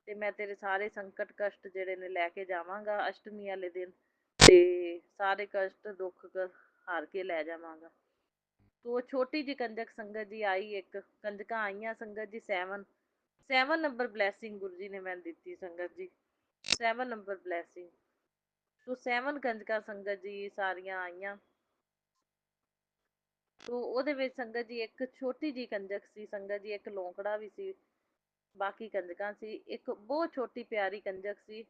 ਤੇ ਮੈਂ ਤੇਰੇ ਸਾਰੇ ਸੰਕਟ ਕਸ਼ਟ ਜਿਹੜੇ ਨੇ ਲੈ ਕੇ ਜਾਵਾਂਗਾ ਅਸ਼ਟਮੀ ਵਾਲੇ ਦਿਨ, ਤੇ ਸਾਰੇ ਕਸ਼ਟ ਦੁੱਖ ਹਾਰ ਕੇ ਲੈ ਜਾਵਾਂਗਾ। ਤੋ ਛੋਟੀ ਜਿਹੀ ਕੰਜਕ ਸੰਗਤ ਜੀ ਆਈ, ਇੱਕ ਕੰਜਕਾਂ ਆਈਆਂ ਸੰਗਤ ਜੀ 7 ਨੰਬਰ ਬਲੈਸਿੰਗ ਗੁਰੂ ਜੀ ਨੇ ਮੈਨੂੰ ਦਿੱਤੀ ਸੰਗਤ ਜੀ। 7 ਨੰਬਰ ਬਲੈਸਿੰਗ। ਸੋ 7 ਕੰਜਕਾਂ ਸੰਗਤ ਜੀ ਸਾਰੀਆਂ ਆਈਆਂ। ਸੋ ਉਹਦੇ ਵਿੱਚ ਸੰਗਤ ਜੀ ਇੱਕ ਛੋਟੀ ਜਿਹੀ ਕੰਜਕ ਸੀ ਸੰਗਤ ਜੀ, ਇੱਕ ਲੌਂਕੜਾ ਵੀ ਸੀ, ਬਾਕੀ ਕੰਜਕਾਂ ਸੀ। ਇੱਕ ਬਹੁਤ ਛੋਟੀ ਪਿਆਰੀ ਕੰਜਕ ਸੀ,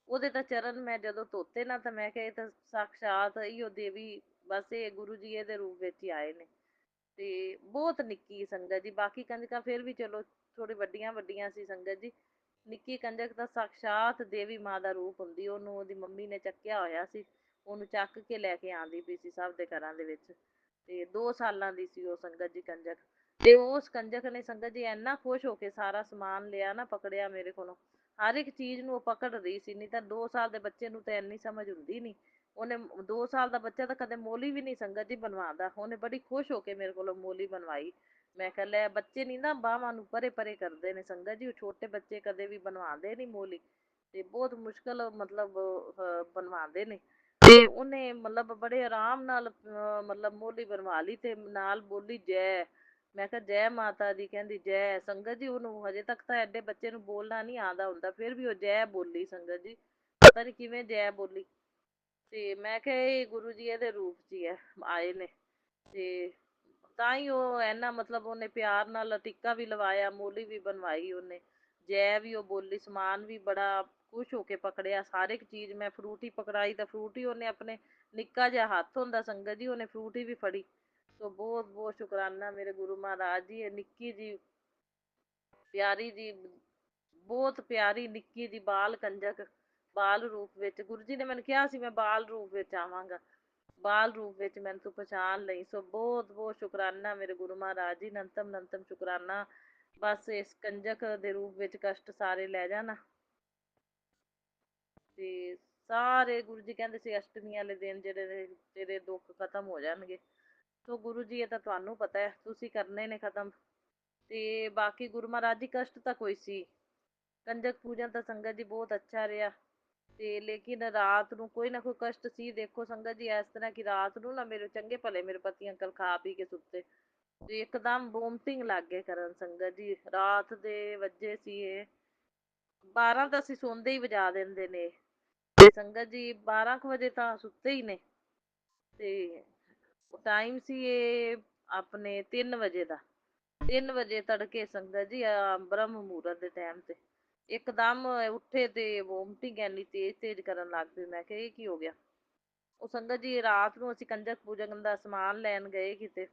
ਉਹਦੇ ਤਾਂ ਚਰਨ ਮੈਂ ਜਦੋਂ ਧੋਤੇ ਨਾ ਤਾਂ ਮੈਂ ਕਿਹਾ ਇਹ ਤਾਂ ਸਾਕਸ਼ਾਤ ਇਹੋ ਦੇਵੀ, ਬਸ ਇਹ ਗੁਰੂ ਜੀ ਇਹਦੇ ਰੂਪ ਵਿੱਚ ਹੀ ਆਏ ਨੇ। ਤੇ ਬਹੁਤ ਨਿੱਕੀ ਸੰਗਤ ਜੀ, ਬਾਕੀ ਕੰਜਕਾਂ ਫਿਰ ਵੀ ਚਲੋ ਥੋੜੀ ਵੱਡੀਆਂ ਵੱਡੀਆਂ ਸੀ ਸੰਗਤ ਜੀ। ਨਿੱਕੀ ਕੰਜਕ ਤਾਂ ਸਾਕਸ਼ਾਤ ਦੇਵੀ ਮਾਂ ਦਾ ਰੂਪ ਹੁੰਦੀ। ਉਹਨੂੰ ਉਹਦੀ ਮੰਮੀ ਨੇ ਚੱਕਿਆ ਹੋਇਆ ਸੀ, ਉਹਨੂੰ ਚੱਕ ਕੇ ਲੈ ਕੇ ਆਉਂਦੀ ਪਈ ਸੀ ਸਭ ਦੇ ਘਰਾਂ ਦੇ ਵਿੱਚ। ਤੇ 2 ਸਾਲਾਂ ਦੀ ਸੀ ਉਹ ਸੰਗਤ ਜੀ ਕੰਜਕ। ਤੇ ਉਸ ਕੰਜਕ ਨੇ ਸੰਗਤ ਜੀ ਇੰਨਾ ਖੁਸ਼ ਹੋ ਕੇ ਸਾਰਾ ਸਮਾਨ ਲਿਆ ਨਾ, ਪਕੜਿਆ ਮੇਰੇ ਕੋਲੋਂ, ਹਰ ਇੱਕ ਚੀਜ਼ ਨੂੰ ਉਹ ਪਕੜ ਰਹੀ ਸੀ। ਨਹੀਂ ਤਾਂ 2 ਸਾਲ ਦੇ ਬੱਚੇ ਨੂੰ ਤਾਂ ਇੰਨੀ ਸਮਝ ਹੁੰਦੀ ਨਹੀਂ। ਉਹਨੇ 2 ਸਾਲ ਦਾ ਬੱਚਾ ਤਾਂ ਕਦੇ ਮੋਲੀ ਵੀ ਨਹੀਂ ਸੰਗਤ ਜੀ ਬਣਵਾਉਂਦਾ, ਉਹਨੇ ਬੜੀ ਖੁਸ਼ ਹੋ ਕੇ ਮੇਰੇ ਕੋਲੋਂ ਮੋਲੀ ਬਣਵਾਈ। ਮੈਂ ਕਿਹਾ ਲੈ, ਬੱਚੇ ਨਹੀਂ ਨਾ ਬਾਹਾਂ ਨੂੰ ਪਰੇ ਪਰੇ ਕਰਦੇ ਨੇ ਸੰਗਤ ਜੀ, ਉਹ ਛੋਟੇ ਬੱਚੇ ਕਦੇ ਵੀ ਬਣਵਾਉਂਦੇ ਨਹੀਂ ਮੋਲੀ, ਤੇ ਬਹੁਤ ਮੁਸ਼ਕਲ ਮਤਲਬ ਬਣਵਾਉਂਦੇ ਨੇ। ਤੇ ਉਹਨੇ ਮਤਲਬ ਬੜੇ ਆਰਾਮ ਨਾਲ ਮਤਲਬ ਮੋਲੀ ਬਣਵਾ ਲਈ ਤੇ ਨਾਲ ਬੋਲੀ ਜੈ। ਮੈਂ ਕਿਹਾ ਜੈ ਮਾਤਾ ਦੀ, ਕਹਿੰਦੀ ਜੈ। ਸੰਗਤ ਜੀ ਉਹਨੂੰ ਹਜੇ ਤੱਕ ਤਾਂ ਐਡੇ ਬੱਚੇ ਨੂੰ ਬੋਲਣਾ ਨਹੀਂ ਆਉਂਦਾ ਹੁੰਦਾ, ਫਿਰ ਵੀ ਉਹ ਜੈ ਬੋਲੀ ਸੰਗਤ ਜੀ, ਪਤਾ ਨਹੀਂ ਕਿਵੇਂ ਜੈ ਬੋਲੀ। ਤੇ ਮੈਂ ਕਿਹਾ ਇਹ ਗੁਰੂ ਜੀ ਇਹਦੇ ਰੂਪ 'ਚ ਹੀ ਆਏ ਨੇ। ਤੇ ਤਾਂ ਹੀ ਉਹ ਇੰਨਾ ਮਤਲਬ ਉਹਨੇ ਪਿਆਰ ਨਾਲ ਟਿੱਕਾ ਵੀ ਲਵਾਇਆ, ਮੋਲੀ ਵੀ ਬਣਵਾਈ ਉਹਨੇ, ਜੈ ਵੀ ਉਹ ਬੋਲੀ, ਸਮਾਨ ਵੀ ਬੜਾ ਖੁਸ਼ ਹੋ ਕੇ ਪਕੜਿਆ। ਹਰ ਇੱਕ ਚੀਜ਼ ਮੈਂ ਫਰੂਟੀ ਪਕੜਾਈ ਤਾਂ ਫਰੂਟੀ ਉਹਨੇ ਆਪਣੇ ਨਿੱਕਾ ਜਿਹਾ ਹੱਥ ਹੁੰਦਾ ਸੰਗਤ ਜੀ, ਉਹਨੇ ਫਰੂਟੀ ਵੀ ਫੜੀ। ਸੋ ਬਹੁਤ ਬਹੁਤ ਸ਼ੁਕਰਾਨਾ ਮੇਰੇ ਗੁਰੂ ਮਹਾਰਾਜ ਜੀ। ਇਹ ਨਿੱਕੀ ਜੀ ਪਿਆਰੀ ਜੀ, ਬਹੁਤ ਪਿਆਰੀ ਨਿੱਕੀ ਜੀ ਬਾਲ ਕੰਜਕ, ਬਾਲ ਰੂਪ ਵਿੱਚ ਗੁਰੂ ਜੀ ਨੇ ਮੈਨੂੰ ਕਿਹਾ ਸੀ ਮੈਂ ਬਾਲ ਰੂਪ ਵਿੱਚ ਆਵਾਂਗਾ, ਬਾਲ ਰੂਪ ਵਿੱਚ ਮੈਨੂੰ ਤੂੰ ਪਛਾਣ ਲਈ। ਸੋ ਬਹੁਤ ਬਹੁਤ ਸ਼ੁਕਰਾਨਾ ਮੇਰੇ ਗੁਰੂ ਮਹਾਰਾਜ ਜੀ, ਅਨੰਤਮ ਅਨੰਤਮ ਸ਼ੁਕਰਾਨਾ। ਬਸ ਇਸ ਕੰਜਕ ਦੇ ਰੂਪ ਵਿੱਚ ਕਸ਼ਟ ਸਾਰੇ ਲੈ ਜਾਣਾ। ਤੇ ਸਾਰੇ ਗੁਰੂ ਜੀ ਕਹਿੰਦੇ ਸੀ ਅਸ਼ਟਮੀ ਵਾਲੇ ਦਿਨ ਜਿਹੜੇ ਤੇਰੇ ਦੁੱਖ ਖਤਮ ਹੋ ਜਾਣਗੇ। ਸੋ ਗੁਰੂ ਜੀ ਇਹ ਤਾਂ ਤੁਹਾਨੂੰ ਪਤਾ ਹੈ, ਤੁਸੀਂ ਕਰਨੇ ਨੇ ਖਤਮ। ਤੇ ਬਾਕੀ ਗੁਰੂ ਮਹਾਰਾਜ ਜੀ ਕਸ਼ਟ ਤਾਂ ਕੋਈ ਸੀ, ਕੰਜਕ ਪੂਜਨ ਤਾਂ ਸੰਗਤ ਜੀ ਬਹੁਤ ਅੱਛਾ ਰਿਹਾ। ਤੇ ਲੇਕਿਨ ਰਾਤ ਨੂੰ ਕੋਈ ਨਾ ਕੋਈ ਕਸ਼ਟ ਸੀ। ਦੇਖੋ ਸੰਗਤ ਜੀ ਇਸ ਤਰ੍ਹਾਂ ਕਿ ਰਾਤ ਨੂੰ ਨਾ ਮੇਰੇ ਚੰਗੇ ਭਲੇ ਮੇਰੇ ਪਤੀ ਅੰਕਲ ਖਾ ਪੀ ਕੇ ਸੁੱਤੇ, ਤੇ ਇੱਕਦਮ ਵੋਮਟਿੰਗ ਲੱਗ ਗਏ ਕਰਨ ਸੰਗਤ ਜੀ। ਰਾਤ ਦੇ ਵੱਜੇ ਸੀ ਇਹ 12, ਤਾਂ ਅਸੀਂ ਸੌਂਦੇ ਹੀ ਵਜਾ ਦਿੰਦੇ ਨੇ। ਤੇ ਸੰਗਤ ਜੀ 12 ਕੁ ਵਜੇ ਤਾਂ ਸੁੱਤੇ ਹੀ ਨੇ, ਤੇ ਟਾਈਮ ਸੀ ਇਹ ਆਪਣੇ 3 ਵਜੇ ਦਾ। 3 ਵਜੇ ਤੜਕੇ ਸੰਗਤ ਜੀ ਬ੍ਰਹਮ ਮੁਹੂਰਤ ਦੇ ਟਾਈਮ ਤੇ ਇੱਕਦਮ ਉੱਠੇ ਤੇ ਵੋਮਟਿੰਗ ਇੰਨੀ ਤੇਜ਼ ਤੇਜ਼ ਕਰਨ ਲੱਗ ਪਈ। ਮੈਂ ਕਿਹਾ ਇਹ ਕੀ ਹੋ ਗਿਆ। ਉਹ ਸੰਗਤ ਜੀ ਰਾਤ ਨੂੰ ਅਸੀਂ ਕੰਜਕ ਪੂਜਨ ਦਾ ਸਮਾਨ ਲੈਣ ਗਏ ਕਿਤੇ,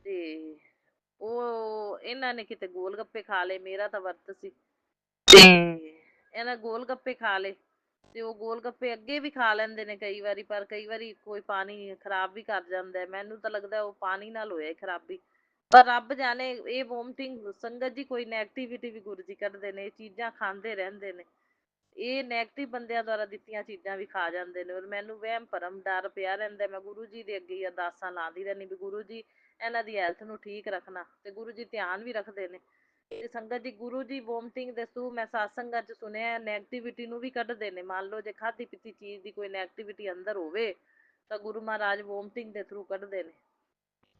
ਤੇ ਉਹ ਇਹਨਾਂ ਨੇ ਕਿਤੇ ਗੋਲ ਗੱਪੇ ਖਾ ਲਏ। ਮੇਰਾ ਤਾਂ ਵਰਤ ਸੀ ਤੇ ਇਹਨਾਂ ਗੋਲ ਗੱਪੇ ਖਾ ਲਏ। ਤੇ ਉਹ ਗੋਲ ਗੱਪੇ ਅੱਗੇ ਵੀ ਖਾ ਲੈਂਦੇ ਨੇ ਕਈ ਵਾਰੀ, ਪਰ ਕਈ ਵਾਰੀ ਕੋਈ ਪਾਣੀ ਖਰਾਬ ਵੀ ਕਰ ਜਾਂਦਾ। ਮੈਨੂੰ ਤਾਂ ਲੱਗਦਾ ਉਹ ਪਾਣੀ ਨਾਲ ਹੋਇਆ ਖਰਾਬੀ, ਪਰ ਰੱਬ ਜਾਣੇ। ਇਹ ਵੋਮਟਿੰਗ ਸੰਗਤ ਜੀ ਕੋਈ ਨੈਗੇਟਿਵਿਟੀ ਵੀ ਗੁਰੂ ਜੀ ਕੱਢਦੇ ਨੇ। ਇਹ ਚੀਜ਼ਾਂ ਖਾਂਦੇ ਰਹਿੰਦੇ ਨੇ, ਇਹ ਨੈਗੇਟਿਵ ਬੰਦਿਆਂ ਦੁਆਰਾ ਦਿੱਤੀਆਂ ਚੀਜ਼ਾਂ ਵੀ ਖਾ ਜਾਂਦੇ ਨੇ। ਔਰ ਮੈਨੂੰ ਵਹਿਮ ਭਰਮ ਡਰ ਪਿਆ ਰਹਿੰਦਾ। ਮੈਂ ਗੁਰੂ ਜੀ ਦੇ ਅੱਗੇ ਅਰਦਾਸਾਂ ਲਾਉਂਦੀ ਰਹਿੰਦੀ ਵੀ ਗੁਰੂ ਜੀ ਇਹਨਾਂ ਦੀ ਹੈਲਥ ਨੂੰ ਠੀਕ ਰੱਖਣਾ, ਤੇ ਗੁਰੂ ਜੀ ਧਿਆਨ ਵੀ ਰੱਖਦੇ ਨੇ। ਤੇ ਸੰਗਤ ਜੀ ਗੁਰੂ ਜੀ ਵੋਮਟਿੰਗ ਦੇ ਥਰੂ ਮੈਂ ਸਤਸੰਗਾਂ 'ਚ ਸੁਣਿਆ ਨੈਗੇਟਿਵਿਟੀ ਨੂੰ ਵੀ ਕੱਢਦੇ ਨੇ। ਮੰਨ ਲਓ ਜੇ ਖਾਧੀ ਪੀਤੀ ਚੀਜ਼ ਦੀ ਕੋਈ ਨੈਗੇਟਿਵਿਟੀ ਅੰਦਰ ਹੋਵੇ ਤਾਂ ਗੁਰੂ ਮਹਾਰਾਜ ਵੋਮਟਿੰਗ ਦੇ ਥਰੂ ਕੱਢਦੇ ਨੇ।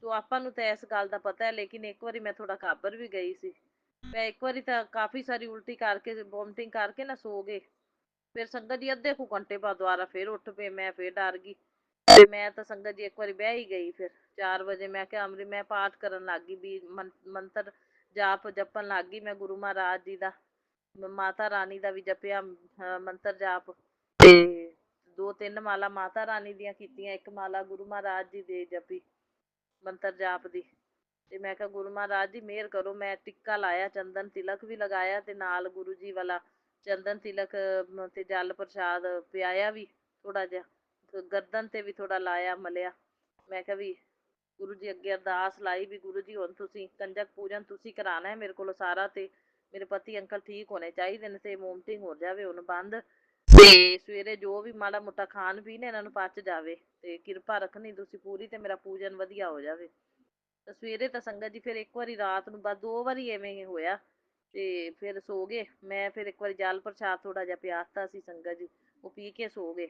ਸੋ ਆਪਾਂ ਨੂੰ ਤਾਂ ਇਸ ਗੱਲ ਦਾ ਪਤਾ ਹੈ, ਲੇਕਿਨ ਇੱਕ ਵਾਰੀ ਮੈਂ ਥੋੜਾ ਘਾਬਰ ਵੀ ਗਈ ਸੀ। ਮੈਂ ਇੱਕ ਵਾਰੀ ਤਾਂ ਕਾਫੀ ਸਾਰੀ ਉਲਟੀ ਕਰਕੇ ਵੋਮਟਿੰਗ ਕਰਕੇ ਨਾ ਸੋ ਗਏ। ਫਿਰ ਸੰਗਤ ਜੀ ਅੱਧੇ ਕੁ ਘੰਟੇ ਬਾਅਦ ਦੁਬਾਰਾ ਫਿਰ ਉੱਠ ਪਏ। ਮੈਂ ਫਿਰ ਡਰ ਗਈ ਤੇ ਮੈਂ ਤਾਂ ਸੰਗਤ ਜੀ ਇੱਕ ਵਾਰੀ ਬਹਿ ਹੀ ਗਈ। ਫਿਰ 4 ਵਜੇ ਮੈਂ ਕਿਹਾ ਅੰਮ੍ਰਿਤ ਮੈਂ ਪਾਠ ਕਰਨ ਲੱਗ ਗਈ ਵੀ ਮੰਤਰ ਜਾਪ ਜਪਣ ਲੱਗ ਗਈ। ਮੈਂ ਗੁਰੂ ਮਹਾਰਾਜ ਜੀ ਦਾ, ਮਾਤਾ ਰਾਣੀ ਦਾ ਵੀ ਜਪਿਆ ਮੰਤਰ ਜਾਪ, ਤੇ 2-3 ਮਾਲਾ ਮਾਤਾ ਰਾਣੀ ਦੀਆਂ ਕੀਤੀਆਂ, ਇੱਕ ਮਾਲਾ ਗੁਰੂ ਮਹਾਰਾਜ ਜੀ ਦੇ ਜਪੀ ਮੰਤਰ ਜਾਪ ਦੀ। ਤੇ ਮੈਂ ਕਿਹਾ ਗੁਰੂ ਮਹਾਰਾਜ ਜੀ ਮਿਹਰ ਕਰੋ। ਮੈਂ ਟਿੱਕਾ ਲਾਇਆ, ਚੰਦਨ ਤਿਲਕ ਵੀ ਲਗਾਇਆ, ਤੇ ਨਾਲ ਗੁਰੂ ਜੀ ਵਾਲਾ ਚੰਦਨ ਤਿਲਕ ਤੇ ਜਲ ਪ੍ਰਸ਼ਾਦ ਪਿਆਇਆ ਵੀ ਥੋੜਾ ਜਿਹਾ, ਗਰਦਨ ਤੇ ਵੀ ਥੋੜਾ ਲਾਇਆ ਮਲਿਆ। ਮੈਂ ਕਿਹਾ ਵੀ ਗੁਰੂ ਜੀ ਅੱਗੇ ਅਰਦਾਸ ਲਾਈ ਵੀ ਗੁਰੂ ਜੀ ਹੁਣ ਤੁਸੀਂ ਕੰਜਕ ਪੂਜਨ ਤੁਸੀਂ ਕਰਾਉਣਾ ਹੈ ਮੇਰੇ ਕੋਲੋਂ ਸਾਰਾ, ਤੇ ਮੇਰੇ ਪਤੀ ਅੰਕਲ ਠੀਕ ਹੋਣੇ ਚਾਹੀਦੇ ਨੇ, ਤੇ ਵੋਮਟਿੰਗ ਹੋ ਜਾਵੇ ਹੁਣ ਬੰਦ, ਤੇ ਸਵੇਰੇ ਜੋ ਵੀ ਮਾੜਾ ਮੋਟਾ ਖਾਣ ਪੀਣ ਇਹਨਾਂ ਨੂੰ ਪਚ ਜਾਵੇ, ਤੇ ਕਿਰਪਾ ਰੱਖਣੀ ਤੁਸੀਂ ਪੂਰੀ, ਤੇ ਮੇਰਾ ਪੂਜਨ ਵਧੀਆ ਹੋ ਜਾਵੇ। ਤਾਂ ਸਵੇਰੇ ਤਾਂ ਸੰਗਤ ਜੀ ਫਿਰ ਇੱਕ ਵਾਰੀ ਰਾਤ ਨੂੰ ਬਸ 2 ਵਾਰੀ ਐਵੇਂ ਹੋਇਆ, ਤੇ ਫਿਰ ਸੋ ਗਏ। ਮੈਂ ਫਿਰ ਇੱਕ ਵਾਰੀ ਜਲ ਪ੍ਰਸ਼ਾਦ ਥੋੜਾ ਜਿਹਾ ਪਿਆਤਾ ਸੀ ਸੰਗਤ ਜੀ, ਉਹ ਪੀ ਕੇ ਸੋ ਗਏ।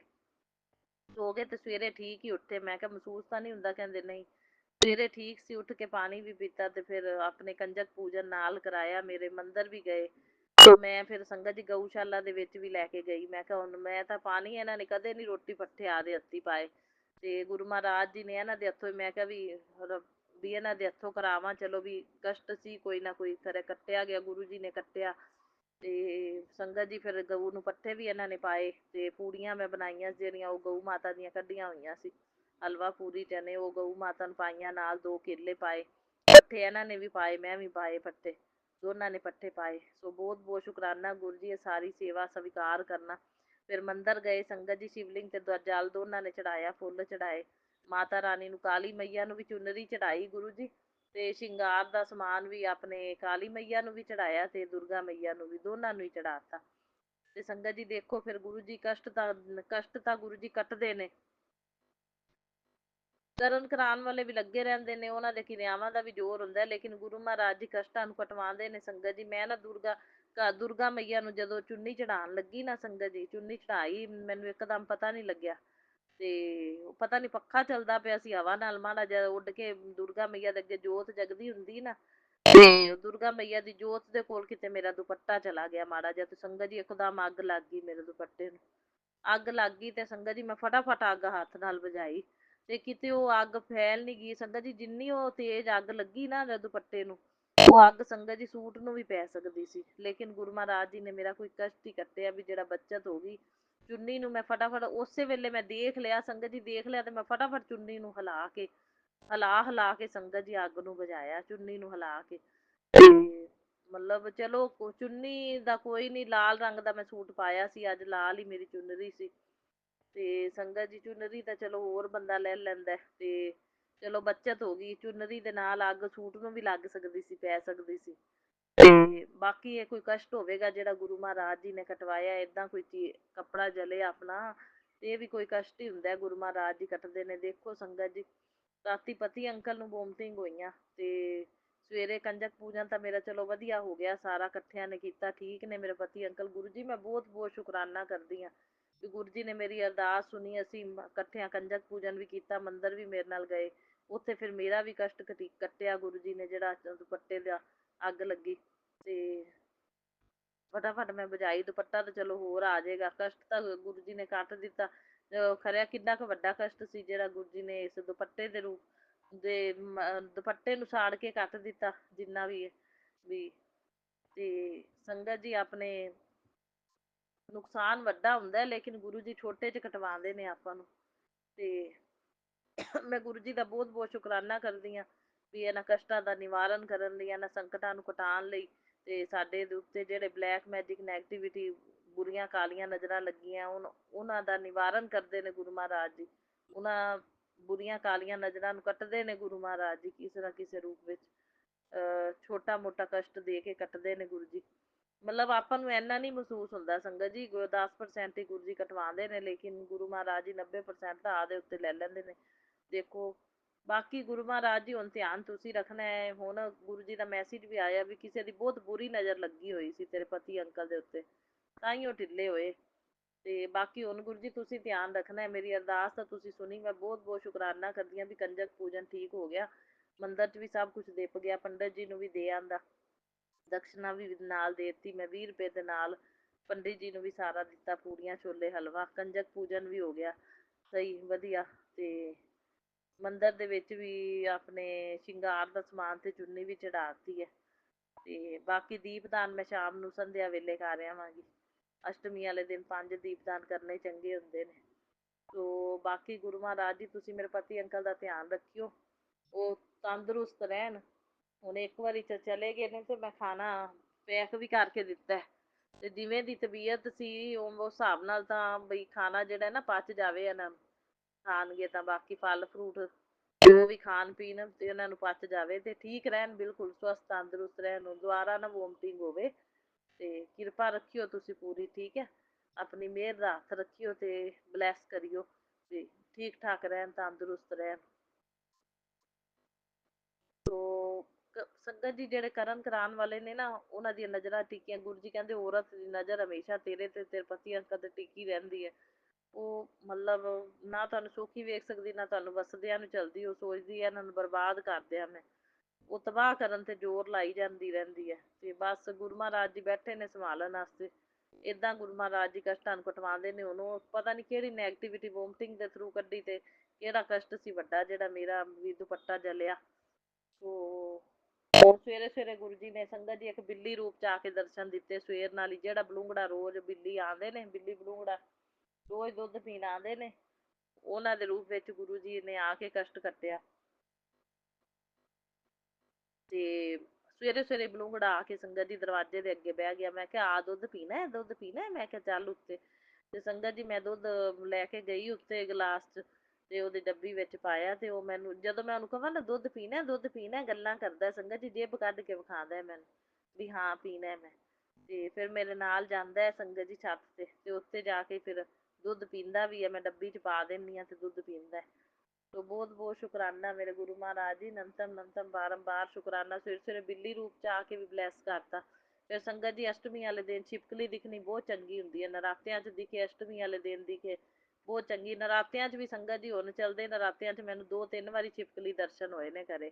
ਤੇ ਸਵੇਰੇ ਠੀਕ ਹੀ ਉੱਠੇ। ਮੈਂ ਕਿਹਾ ਮਹਿਸੂਸ ਤਾਂ ਨਹੀਂ ਹੁੰਦਾ, ਕਹਿੰਦੇ ਨਹੀਂ। ਸਵੇਰੇ ਠੀਕ ਸੀ, ਉੱਠ ਕੇ ਪਾਣੀ ਵੀ ਪੀਤਾ, ਤੇ ਫਿਰ ਆਪਣੇ ਕੰਜਕ ਪੂਜਨ ਨਾਲ ਕਰਾਇਆ। ਮੇਰੇ ਮੰਦਿਰ ਵੀ ਗਏ। ਮੈਂ ਫਿਰ ਸੰਗਤ ਜੀ ਗਊਸ਼ਾਲਾ ਦੇ ਵਿੱਚ ਵੀ ਲੈ ਕੇ ਗਈ। ਮੈਂ ਕਿਹਾ ਹੁਣ ਮੈਂ ਤਾਂ ਪਾਣੀ, ਇਹਨਾਂ ਨੇ ਕਦੇ ਨਹੀਂ ਰੋਟੀ ਪੱਠੇ ਆਦੇ ਹੱਥੀ ਪਾਏ, ਤੇ ਗੁਰੂ ਮਹਾਰਾਜ ਜੀ ਨੇ ਇਹਨਾਂ ਦੇ ਹੱਥੋਂ ਮੈਂ ਕਿਹਾ ਵੀ ਇਹਨਾਂ ਦੇ ਹੱਥੋਂ ਕਰਾਵਾਂ। ਚਲੋ ਵੀ ਕਸ਼ਟ ਸੀ ਕੋਈ ਨਾ ਕੋਈ, ਫਿਰ ਕੱਟਿਆ ਗਿਆ, ਗੁਰੂ ਜੀ ਨੇ ਕੱਟਿਆ। ਤੇ ਸੰਗਤ ਜੀ ਫਿਰ ਗਊ ਨੂੰ ਪੱਠੇ ਵੀ ਇਹਨਾਂ ਨੇ ਪਾਏ, ਤੇ ਪੂੜੀਆਂ ਮੈਂ ਬਣਾਈਆਂ ਜਿਹੜੀਆਂ ਉਹ ਗਊ ਮਾਤਾ ਦੀਆਂ ਕੱਢੀਆਂ ਹੋਈਆਂ ਸੀ, ਹਲਵਾ ਪੂਰੀ ਚਨੇ, ਉਹ ਗਊ ਮਾਤਾ ਨੂੰ ਪਾਈਆਂ। ਨਾਲ 2 ਕੇਲੇ ਪਾਏ, ਪੱਠੇ ਇਹਨਾਂ ਨੇ ਵੀ ਪਾਏ, ਮੈਂ ਵੀ ਪਾਏ ਪੱਠੇ, ਦੋਨਾਂ ਨੇ ਪੱਠੇ ਪਾਏ। ਸੋ ਬਹੁਤ ਬਹੁਤ ਸ਼ੁਕਰਾਨਾ ਗੁਰੂ ਜੀ, ਇਹ ਸਾਰੀ ਸੇਵਾ ਸਵੀਕਾਰ ਕਰਨਾ। ਫਿਰ ਮੰਦਿਰ ਗਏ ਸੰਗਤ ਜੀ, ਸ਼ਿਵਲਿੰਗ ਤੇ ਜਲ ਦੋਨਾਂ ਨੇ ਚੜਾਇਆ, ਫੁੱਲ ਚੜਾਏ। ਮਾਤਾ ਰਾਣੀ ਨੂੰ, ਕਾਲੀ ਮਈਆ ਨੂੰ ਵੀ ਚੁਨਰੀ ਚੜਾਈ ਗੁਰੂ ਜੀ, ਤੇ ਸ਼ਿੰਗਾਰ ਦਾ ਸਮਾਨ ਵੀ ਆਪਣੇ ਕਾਲੀ ਮਈਆ ਨੂੰ ਵੀ ਚੜਾਇਆ, ਤੇ ਦੁਰਗਾ ਮਈਆ ਨੂੰ ਵੀ, ਦੋਨਾਂ ਨੂੰ ਹੀ ਚੜਾਤਾ। ਤੇ ਸੰਗਤ ਜੀ ਦੇਖੋ ਫਿਰ ਗੁਰੂ ਜੀ ਕਸ਼ਟ ਤਾਂ ਗੁਰੂ ਜੀ ਕੱਟਦੇ ਨੇ। ਕਰਨ ਕਰਾਉਣ ਵਾਲੇ ਵੀ ਲੱਗੇ ਰਹਿੰਦੇ ਨੇ, ਉਹਨਾਂ ਦੇ ਕਿਰਿਆਵਾਂ ਦਾ ਵੀ ਜ਼ੋਰ ਹੁੰਦਾ, ਲੇਕਿਨ ਗੁਰੂ ਮਹਾਰਾਜ ਜੀ ਕਸ਼ਟਾਂ ਨੂੰ ਕਟਵਾਉਂਦੇ ਨੇ ਸੰਗਤ ਜੀ। ਮੈਂ ਨਾ ਦੁਰਗਾ ਮਈਆ ਨੂੰ ਜਦੋਂ ਚੁੰਨੀ ਚੜਾਉਣ ਲੱਗੀ ਨਾ ਸੰਗਤ ਜੀ, ਚੁੰਨੀ ਚੜਾਈ, ਮੈਨੂੰ ਇੱਕਦਮ ਪਤਾ ਨਹੀਂ ਲੱਗਿਆ, ਤੇ ਪਤਾ ਨਹੀਂ ਪੱਖਾ ਚੱਲਦਾ ਪਿਆ ਸੀ, ਹਵਾ ਨਾਲ ਮਾੜਾ ਜਿਹਾ ਉੱਡ ਕੇ ਦੁਰਗਾ ਮਈਆ ਦੇ ਅੱਗੇ ਜੋਤ ਜਗਦੀ ਹੁੰਦੀ ਨਾ, ਤੇ ਦੁਰਗਾ ਮਈਆ ਦੀ ਜੋਤ ਦੇ ਕੋਲ ਕਿਤੇ ਮੇਰਾ ਦੁਪੱਟਾ ਚਲਾ ਗਿਆ ਮਾੜਾ ਜਿਹਾ, ਤੇ ਸੰਗਤ ਜੀ ਇੱਕਦਮ ਅੱਗ ਲੱਗ ਗਈ ਮੇਰੇ ਦੁਪੱਟੇ ਨੂੰ। ਅੱਗ ਲੱਗ ਗਈ ਤੇ ਸੰਗਤ ਜੀ ਮੈਂ ਫਟਾਫਟ ਅੱਗ ਹੱਥ ਨਾਲ ਬੁਝਾਈ, ਤੇ ਕਿਤੇ ਉਹ ਅੱਗ ਫੈਲ ਨਹੀਂ ਗਈ ਸੰਗਤ ਜੀ। ਜਿੰਨੀ ਉਹ ਤੇਜ਼ ਅੱਗ ਲੱਗੀ ਨਾ ਦੁਪੱਟੇ ਨੂੰ, ਉਹ ਅੱਗ ਸੰਗਤ ਜੀ ਸੂਟ ਨੂੰ ਵੀ ਪੈ ਸਕਦੀ ਸੀ, ਲੇਕਿਨ ਗੁਰੂ ਮਹਾਰਾਜ ਜੀ ਨੇ ਮੇਰਾ ਕੋਈ ਕਸ਼ਟ ਹੀ ਕੱਟਿਆ ਵੀ ਜਿਹੜਾ ਬੱਚਤ ਹੋ ਗਈ। ਚੁੰਨੀ ਨੂੰ ਮੈਂ ਫਟਾਫਟ ਉਸੇ ਵੇਲੇ ਮੈਂ ਦੇਖ ਲਿਆ ਸੰਗਤ ਜੀ, ਦੇਖ ਲਿਆ, ਤੇ ਮੈਂ ਫਟਾਫਟ ਚੁੰਨੀ ਨੂੰ ਹਿਲਾ ਕੇ ਸੰਗਤ ਜੀ ਅੱਗ ਨੂੰ ਬੁਝਾਇਆ, ਚੁੰਨੀ ਨੂੰ ਹਿਲਾ ਕੇ। ਤੇ ਮਤਲਬ ਚਲੋ ਚੁੰਨੀ ਦਾ ਕੋਈ ਨਹੀਂ, ਲਾਲ ਰੰਗ ਦਾ ਮੈਂ ਸੂਟ ਪਾਇਆ ਸੀ, ਅੱਜ ਲਾਲ ਹੀ ਮੇਰੀ ਚੁੰਨਰੀ ਸੀ। ਤੇ ਸੰਗਤ ਜੀ ਚੁੰਨਰੀ ਤਾਂ ਚਲੋ ਹੋਰ ਬੰਦਾ ਲੈ ਲੈਂਦਾ, ਤੇ ਚਲੋ ਬੱਚਤ ਹੋ ਗਈ। ਚੁੰਨਰੀ ਦੇ ਨਾਲ ਅੱਗ ਸੂਟ ਨੂੰ ਵੀ ਲੱਗ ਸਕਦੀ ਸੀ, ਪੈ ਸਕਦੀ ਸੀ। ਤੇ ਬਾਕੀ ਇਹ ਕੋਈ ਕਸ਼ਟ ਹੋਵੇਗਾ ਜਿਹੜਾ ਗੁਰੂ ਮਹਾਰਾਜ ਜੀ ਨੇ ਕਟਵਾਇਆ, ਏਦਾਂ ਕੋਈ ਕੱਪੜਾ ਜਲੇ ਆਪਣਾ, ਤੇ ਇਹ ਵੀ ਕੋਈ ਕਸ਼ਟ ਹੀ ਹੁੰਦਾ, ਗੁਰੂ ਮਹਾਰਾਜ ਜੀ ਕੱਟਦੇ ਨੇ। ਦੇਖੋ ਸੰਗਤ ਜੀ ਰਾਤੀ ਪਤੀ ਅੰਕਲ ਨੂੰ ਵੋਮਟਿੰਗ ਹੋਈਆਂ, ਤੇ ਸਵੇਰੇ ਕੰਜਕ ਪੂਜਨ ਤਾਂ ਮੇਰਾ ਚਲੋ ਵਧੀਆ ਹੋ ਗਿਆ, ਸਾਰਾ ਇਕੱਠਿਆਂ ਨੇ ਕੀਤਾ, ਠੀਕ ਨੇ ਮੇਰੇ ਪਤੀ ਅੰਕਲ। ਗੁਰੂ ਜੀ ਮੈਂ ਬਹੁਤ ਬਹੁਤ ਸ਼ੁਕਰਾਨਾ ਕਰਦੀ ਹਾਂ ਵੀ ਗੁਰੂ ਜੀ ਨੇ ਮੇਰੀ ਅਰਦਾਸ ਸੁਣੀ। ਅਸੀਂ ਇਕੱਠਿਆਂ ਕੰਜਕ ਪੂਜਨ ਵੀ ਕੀਤਾ, ਮੰਦਿਰ ਵੀ ਮੇਰੇ ਨਾਲ ਗਏ, ਉੱਥੇ ਫਿਰ ਮੇਰਾ ਵੀ ਕਸ਼ਟ ਕੱਟਿਆ ਗੁਰੂ ਜੀ ਨੇ, ਜਿਹੜਾ ਦੁਪੱਟੇ ਦਾ ਅੱਗ ਲੱਗੀ, ਤੇ ਫਟਾਫਟ ਮੈਂ ਬੁਝਾਈ। ਦੁਪੱਟਾ ਤਾਂ ਚਲੋ ਹੋਰ ਆ ਜਾਏਗਾ, ਕਸ਼ਟ ਤਾਂ ਗੁਰੂ ਜੀ ਨੇ ਕੱਟ ਦਿੱਤਾ। ਖਰਿਆ ਕਿੰਨਾ ਕੁ ਵੱਡਾ ਕਸ਼ਟ ਸੀ ਜਿਹੜਾ ਗੁਰੂ ਜੀ ਨੇ ਇਸ ਦੁਪੱਟੇ ਦੇ ਰੂਪ ਦੇ ਦੁਪੱਟੇ ਨੂੰ ਸਾੜ ਕੇ ਕੱਟ ਦਿੱਤਾ ਜਿੰਨਾ ਵੀ ਹੈ ਵੀ। ਤੇ ਸੰਗਤ ਜੀ ਆਪਣੇ ਨੁਕਸਾਨ ਵੱਡਾ ਹੁੰਦਾ ਲੇਕਿਨ ਗੁਰੂ ਜੀ ਛੋਟੇ ਚ ਕਟਵਾਉਂਦੇ ਨੇ ਆਪਾਂ ਨੂੰ। ਤੇ ਮੈਂ ਗੁਰੂ ਜੀ ਦਾ ਬਹੁਤ ਬਹੁਤ ਸ਼ੁਕਰਾਨਾ ਕਰਦੀ ਹਾਂ ਵੀ ਇਹਨਾਂ ਕਸ਼ਟਾਂ ਦਾ ਨਿਵਾਰਨ ਕਰਨ ਲਈ, ਇਹਨਾਂ ਸੰਕਟਾਂ ਨੂੰ ਘਟਾਉਣ ਲਈ। ਤੇ ਸਾਡੇ ਦੇ ਉੱਤੇ ਜਿਹੜੇ ਬਲੈਕ ਮੈਜਿਕ ਨੈਗੇਟਿਵਿਟੀ ਬੁਰੀਆਂ ਕਾਲੀਆਂ ਨਜ਼ਰਾਂ ਲੱਗੀਆਂ ਉਹਨਾਂ ਦਾ ਨਿਵਾਰਨ ਕਰਦੇ ਨੇ ਗੁਰੂ ਮਹਾਰਾਜ ਜੀ। ਉਹਨਾਂ ਬੁਰੀਆਂ ਕਾਲੀਆਂ ਨਜ਼ਰਾਂ ਨੂੰ ਕੱਟਦੇ ਨੇ ਗੁਰੂ ਮਹਾਰਾਜ ਜੀ ਕਿਸੇ ਨਾ ਕਿਸੇ ਰੂਪ ਵਿੱਚ। ਛੋਟਾ ਮੋਟਾ ਕਸ਼ਟ ਦੇ ਕੇ ਕੱਟਦੇ ਨੇ ਗੁਰੂ ਜੀ। ਮਤਲਬ ਆਪਾਂ ਨੂੰ ਇੰਨਾ ਨਹੀਂ ਮਹਿਸੂਸ ਹੁੰਦਾ ਸੰਗਤ ਜੀ, 10% ਹੀ ਗੁਰੂ ਜੀ ਕਟਵਾਉਂਦੇ ਨੇ ਲੇਕਿਨ ਗੁਰੂ ਮਹਾਰਾਜ ਜੀ 90% ਤਾਂ ਆਦੇ ਉੱਤੇ ਲੈ ਲੈਂਦੇ ਨੇ। ਦੇਖੋ ਬਾਕੀ ਗੁਰੂ ਮਹਾਰਾਜ ਜੀ ਹੁਣ ਧਿਆਨ ਤੁਸੀਂ ਰੱਖਣਾ ਹੈ। ਹੁਣ ਗੁਰੂ ਜੀ ਦਾ ਮੈਸੇਜ ਵੀ ਆਇਆ ਵੀ ਕਿਸੇ ਦੀ ਬਹੁਤ ਬੁਰੀ ਨਜ਼ਰ ਲੱਗੀ ਹੋਈ ਸੀ ਤੇਰੇ ਪਤੀ ਅੰਕਲ ਦੇ ਉੱਤੇ, ਤਾਂ ਹੀ ਉਹ ਢਿੱਲੇ ਹੋਏ। ਤੇ ਬਾਕੀ ਹੁਣ ਗੁਰੂ ਜੀ ਤੁਸੀਂ ਧਿਆਨ ਰੱਖਣਾ ਹੈ। ਮੇਰੀ ਅਰਦਾਸ ਤਾਂ ਤੁਸੀਂ ਸੁਣੀ, ਮੈਂ ਬਹੁਤ ਬਹੁਤ ਸ਼ੁਕਰਾਨਾ ਕਰਦੀ ਹਾਂ ਵੀ ਕੰਜਕ ਪੂਜਨ ਠੀਕ ਹੋ ਗਿਆ, ਮੰਦਿਰ 'ਚ ਵੀ ਸਭ ਕੁਝ ਦਿਪ ਗਿਆ, ਪੰਡਤ ਜੀ ਨੂੰ ਵੀ ਦੇ ਆਂਦਾ, ਦਕਸ਼ਨਾ ਵੀ ਨਾਲ ਦੇਤੀ ਮੈਂ 20 ਰੁਪਏ ਦੇ ਨਾਲ, ਪੰਡਿਤ ਜੀ ਨੂੰ ਵੀ ਸਾਰਾ ਦਿੱਤਾ, ਪੂੜੀਆਂ ਛੋਲੇ ਹਲਵਾ, ਕੰਜਕ ਪੂਜਨ ਵੀ ਹੋ ਗਿਆ ਸਹੀ ਵਧੀਆ। ਤੇ ਮੰਦਿਰ ਦੇ ਵਿੱਚ ਵੀ ਆਪਣੇ ਸ਼ਿੰਗਾਰ ਦਾ ਸਮਾਨ ਤੇ ਚੁੰਨੀ ਵੀ ਚੜਾਤੀ ਹੈ। ਤੇ ਬਾਕੀ ਦੀਪਦਾਨ ਮੈਂ ਸ਼ਾਮ ਨੂੰ ਸੰਧਿਆ ਵੇਲੇ ਕਰ ਆਵਾਂਗੀ। ਅਸ਼ਟਮੀ ਵਾਲੇ ਦਿਨ 5 ਦੀਪਦਾਨ ਕਰਨੇ ਚੰਗੇ ਹੁੰਦੇ ਨੇ। ਸੋ ਬਾਕੀ ਗੁਰੂ ਮਹਾਰਾਜ ਜੀ ਤੁਸੀਂ ਮੇਰੇ ਪਤੀ ਅੰਕਲ ਦਾ ਧਿਆਨ ਰੱਖਿਓ, ਉਹ ਤੰਦਰੁਸਤ ਰਹਿਣ। ਹੁਣ ਇੱਕ ਵਾਰੀ ਚਲੇ ਗਏ ਨੇ ਤੇ ਮੈਂ ਖਾਣਾ ਪੈਕ ਵੀ ਕਰਕੇ ਦਿੱਤਾ ਤੇ ਜਿਵੇਂ ਦੀ ਤਬੀਅਤ ਸੀ ਉਸ ਹਿਸਾਬ ਨਾਲ ਤਾਂ ਬਈ ਖਾਣਾ ਜਿਹੜਾ ਨਾ ਪਚ ਜਾਵੇ ਇਹਨਾਂ ਨੂੰ, ਖਾਣਗੇ ਤਾਂ ਬਾਕੀ ਫਲ ਫਰੂਟ ਜੋ ਵੀ ਖਾਣ ਪੀਣ ਤੇ ਇਹਨਾਂ ਨੂੰ ਪਚ ਜਾਵੇ ਤੇ ਠੀਕ ਰਹਿਣ, ਬਿਲਕੁਲ ਸਵਸਥ ਤੰਦਰੁਸਤ ਰਹਿਣ, ਦੁਬਾਰਾ ਨਾ ਵੋਮਟਿੰਗ ਹੋਵੇ। ਤੇ ਕਿਰਪਾ ਰੱਖਿਓ ਤੁਸੀਂ ਪੂਰੀ, ਠੀਕ ਹੈ, ਆਪਣੀ ਮਿਹਰ ਦਾ ਹੱਥ ਰੱਖਿਓ ਤੇ ਬਲੈਸ ਕਰਿਓ ਤੇ ਠੀਕ ਠਾਕ ਰਹਿਣ, ਤੰਦਰੁਸਤ ਰਹਿਣ। ਸੋ ਸੰਗਤ ਜੀ ਜਿਹੜੇ ਕਰਨ ਕਰਾਉਣ ਵਾਲੇ ਨੇ ਨਾ ਉਹਨਾਂ ਦੀਆਂ ਨਜ਼ਰਾਂ ਟਿੱਕੀਆਂ, ਗੁਰੂ ਜੀ ਕਹਿੰਦੇ ਔਰਤ ਦੀ ਨਜ਼ਰ ਹਮੇਸ਼ਾ ਤੇਰੇ ਤੇ ਤੇਰੇ ਪਤੀ ਅੰਕਲ ਤੇ ਟਿੱਕੀ ਰਹਿੰਦੀ ਹੈ। ਉਹ ਮਤਲਬ ਨਾ ਤੁਹਾਨੂੰ ਸੌਖੀ ਵੇਖ ਸਕਦੀ ਨਾ ਤੁਹਾਨੂੰ ਵਸਦਿਆਂ ਨੂੰ ਚਲਦੀ, ਉਹ ਸੋਚਦੀ ਹੈ ਇਹਨਾਂ ਨੂੰ ਬਰਬਾਦ ਕਰ ਦਿਆਂ ਮੈਂ, ਉਹ ਤਬਾਹ ਕਰਨ ਤੇ ਜ਼ੋਰ ਲਾਈ ਜਾਂਦੀ ਰਹਿੰਦੀ ਹੈ। ਤੇ ਬਸ ਗੁਰੂ ਮਹਾਰਾਜ ਜੀ ਬੈਠੇ ਨੇ ਸੰਭਾਲਣ ਵਾਸਤੇ, ਏਦਾਂ ਗੁਰੂ ਮਹਾਰਾਜ ਜੀ ਕਸ਼ਟਾਂ ਨੂੰ ਕਟਵਾਉਂਦੇ ਨੇ। ਉਹਨੂੰ ਪਤਾ ਨਹੀਂ ਕਿਹੜੀ ਨੈਗੇਟਿਵਿਟੀ ਵੋਮਟਿੰਗ ਦੇ ਥਰੂ ਕੱਢੀ ਤੇ ਕਿਹੜਾ ਕਸ਼ਟ ਸੀ ਵੱਡਾ ਜਿਹੜਾ ਮੇਰਾ ਵੀ ਦੁਪੱਟਾ ਜਲਿਆ। ਸੋ ਸਵੇਰੇ ਸਵੇਰੇ ਗੁਰੂ ਜੀ ਨੇ ਸੰਗਤ ਜੀ ਇੱਕ ਬਿੱਲੀ ਰੂਪ ਚ ਆ ਕੇ ਦਰਸ਼ਨ ਦਿੱਤੇ ਸਵੇਰ ਨਾਲ ਹੀ। ਜਿਹੜਾ ਬਲੂੰਗੜਾ ਰੋਜ਼ ਬਿੱਲੀ ਆਉਂਦੇ ਨੇ, ਬਿੱਲੀ ਬਲੂੰਗੜਾ ਰੋਜ਼ ਦੁੱਧ ਪੀਣ ਆਉਂਦੇ ਨੇ, ਉਹਨਾਂ ਦੇ ਰੂਪ ਵਿੱਚ ਗੁਰੂ ਜੀ ਨੇ ਆ ਕੇ ਕਸ਼ਟ ਕੱਟਿਆ। ਤੇ ਸਵੇਰੇ ਸਵੇਰੇ ਬਲੂੰਗੜਾ ਆ ਕੇ ਸੰਗਤ ਜੀ ਦਰਵਾਜ਼ੇ ਦੇ ਅੱਗੇ ਬਹਿ ਗਿਆ। ਮੈਂ ਕਿਹਾ ਆ ਦੁੱਧ ਪੀਣਾ ਹੈ, ਦੁੱਧ ਪੀਣਾ ਹੈ? ਮੈਂ ਕਿਹਾ ਚੱਲ ਉੱਤੇ। ਤੇ ਸੰਗਤ ਜੀ ਮੈਂ ਦੁੱਧ ਲੈ ਕੇ ਗਈ ਉੱਤੇ ਗਲਾਸ 'ਚ ਤੇ ਉਹਦੀ ਡੱਬੀ ਵਿੱਚ ਪਾਇਆ ਤੇ ਉਹ ਮੈਨੂੰ, ਜਦੋਂ ਮੈਂ ਉਹਨੂੰ ਕਹਾਂ ਨਾ ਦੁੱਧ ਪੀਣਾ ਦੁੱਧ ਪੀਣਾ, ਗੱਲਾਂ ਕਰਦਾ ਸੰਗਤ ਜੀ, ਜੇਬ ਕੱਢ ਕੇ ਵਿਖਾਉਂਦਾ ਮੈਨੂੰ ਵੀ ਹਾਂ ਪੀਣਾ ਮੈਂ। ਤੇ ਫਿਰ ਮੇਰੇ ਨਾਲ ਜਾਂਦਾ ਹੈ ਸੰਗਤ ਜੀ ਛੱਤ ਤੇ ਉੱਤੇ ਜਾ ਕੇ ਫਿਰ ਦੁੱਧ ਪੀਂਦਾ ਵੀ ਹੈ, ਮੈਂ ਡੱਬੀ 'ਚ ਪਾ ਦਿੰਦੀ ਹਾਂ ਤੇ ਦੁੱਧ ਪੀਂਦਾ। तो बहुत बहुत शुकराना मेरे गुरु महाराज जी, नमतम बारंबार शुकराना। सवेरे सवेरे बिल्ली रूप च आके भी ब्लैस करता। फिर संगत जी अष्टमी वाले दिन छिपकली दिखनी बहुत चंगी होंगी है, नरात्या च दिखे, अष्टमी वाले दिन दिखे बहुत चंगी। नरात्या च भी संगत जी हुण चलदे नरात्या च मैनूं 2-3 वारी छिपकली दर्शन होए ने करे।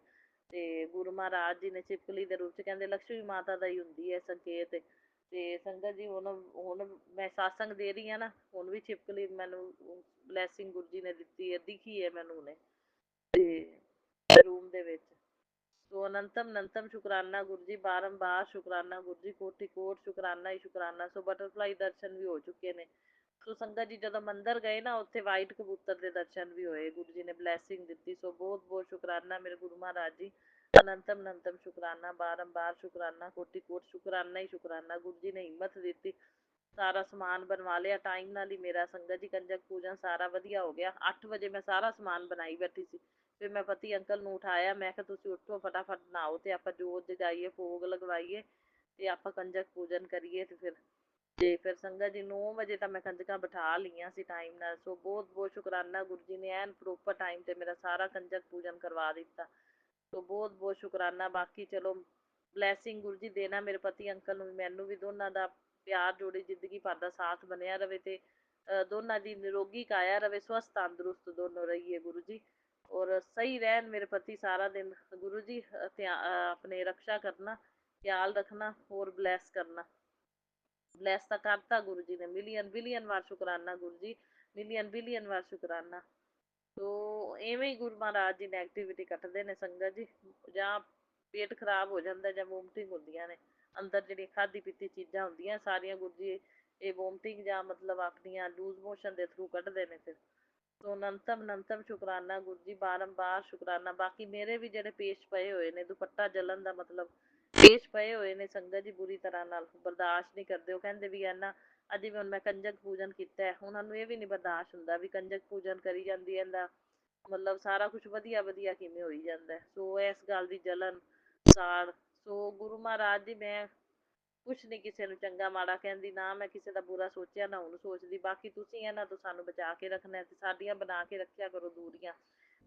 ते गुरु महाराज जी ने छिपकली दे रूप च कहंदे लक्ष्मी माता दा ही हुंदी है संकेत। ते संगत जी हुण मैं सत्संग दे रही हाँ ना, हुण भी छिपकली मैनूं ब्लैसिंग गुरु जी ने दित्ती है, दिखी है मैनूं हुणे ते रूम दे विच। तो अनंतम शुकराना गुरु जी, बारंबार शुकराना गुरु जी, कोटि कोट शुकराना ही शुकराना। सो बटरफ्लाई दर्शन भी हो चुके ने। सो संगत जी जदों मंदिर गए ना उत्थे वाइट कबूतर के दर्शन भी होए, गुरु जी ने ब्लैसिंग दी। सो बहुत बहुत शुकराना मेरे गुरु महाराज जी, अनंतम शुकराना, बारंबार शुकराना, कोटि कोट शुकराना ही शुकराना। गुरु जी ने हिम्मत दी, सारा समान बनवा लिया टाइम नाल ही मेरा संगत जी। कंजक पूजन सारा वधिया हो गया। 8 वजे मैं सारा समान बनाई बैठी सी। फिर मैं पति अंकल नूं उठाया, मैं कहा तुसीं उठो फटाफट नहाओ ते आपां जोत जगाईए, भोग लगवाईए ते आपां कंजक पूजन करिए। ते फिर संगत जी 9 वजे तो मैं कंजकां बिठा लईआं सी टाइम नाल। सो बहुत बहुत शुकराना गुरु जी ने ऐन प्रोपर टाइम ते मेरा सारा कंजक पूजन करवा दिता। तो बहुत बहुत शुकराना। बाकी चलो ब्लैसिंग गुरु जी देना मेरे पति अंकल नूं, मैनूं भी, दोनों दा प्यार जोड़ी जिंदगी भर दा साथ बनिया रवे ते दोनों दी निरोगी काया रवे, स्वस्थ तंदुरुस्त दोनों रहिए गुरु जी, और सही रहन मेरे पति सारा दिन। गुरु जी अपने रक्षा करना, ख्याल रखना और ब्लैस करना। ब्लैस तो करता गुरु जी ने, मिलियन बिलियन बार शुकराना गुरु जी, मिलियन बिलियन बार शुकराना। ਤੋ ਇਵੇਂ ਹੀ ਗੁਰੂ ਮਹਾਰਾਜ ਜੀ ਨੈਗੇਟਿਵਿਟੀ ਕੱਟਦੇ ਨੇ ਸੰਗਤ ਜੀ। ਜਾਂ ਪੇਟ ਖਰਾਬ ਹੋ ਜਾਂਦਾ ਜਾਂ ਵੋਮਟਿੰਗ ਹੁੰਦੀਆਂ ਨੇ, ਅੰਦਰ ਜਿਹੜੀਆਂ ਖਾਧੀ ਪੀਤੀ ਚੀਜ਼ਾਂ ਹੁੰਦੀਆਂ ਸਾਰੀਆਂ ਗੁਰੂ ਜੀ ਇਹ ਵੋਮਟਿੰਗ ਜਾਂ ਮਤਲਬ ਆਪਣੀਆਂ ਲੂਜ਼ ਮੋਸ਼ਨ ਦੇ ਥਰੂ ਕੱਢਦੇ ਨੇ ਫਿਰ। ਸੋ ਅਨੰਤਮ ਸ਼ੁਕਰਾਨਾ ਗੁਰੂ ਜੀ, ਬਾਰੰਬਾਰ ਸ਼ੁਕਰਾਨਾ। ਬਾਕੀ ਮੇਰੇ ਵੀ ਜਿਹੜੇ ਪੇਸ਼ ਪਏ ਹੋਏ ਨੇ, ਦੁਪੱਟਾ ਜਲਣ ਦਾ ਮਤਲਬ ਪੇਸ਼ ਪਏ ਹੋਏ ਨੇ ਸੰਗਤ ਜੀ, ਬੁਰੀ ਤਰ੍ਹਾਂ ਨਾਲ ਬਰਦਾਸ਼ਤ ਨਹੀਂ ਕਰਦੇ। ਉਹ ਕਹਿੰਦੇ ਵੀ ਇਹਨਾਂ ਅੱਜ ਵੀ ਹੁਣ ਮੈਂ ਕੰਜਕ ਪੂਜਨ ਕੀਤਾ, ਉਹਨਾਂ ਨੂੰ ਇਹ ਵੀ ਨਹੀਂ ਬਰਦਾਸ਼ਤ ਹੁੰਦਾ ਵੀ ਕੰਜਕ ਪੂਜਨ ਕਰੀ ਜਾਂਦੀ ਇਹਦਾ ਮਤਲਬ ਸਾਰਾ ਕੁਝ ਵਧੀਆ ਵਧੀਆ ਕਿਵੇਂ ਹੋਈ ਜਾਂਦਾ। ਸੋ ਇਸ ਗੱਲ ਦੀ ਜਲਨ ਸਾੜ। ਸੋ ਗੁਰੂ ਮਹਾਰਾਜ ਜੀ, ਮੈਂ ਕੁਛ ਨਹੀਂ ਕਿਸੇ ਨੂੰ ਚੰਗਾ ਮਾੜਾ ਕਹਿੰਦੀ, ਨਾ ਮੈਂ ਕਿਸੇ ਦਾ ਬੁਰਾ ਸੋਚਿਆ ਨਾ ਹੁਣ ਸੋਚਦੀ। ਬਾਕੀ ਤੁਸੀਂ ਇਹਨਾਂ ਤੋਂ ਸਾਨੂੰ ਬਚਾ ਕੇ ਰੱਖਣਾ ਤੇ ਸਾਡੀਆਂ ਬਣਾ ਕੇ ਰੱਖਿਆ ਕਰੋ ਦੂਰੀਆਂ।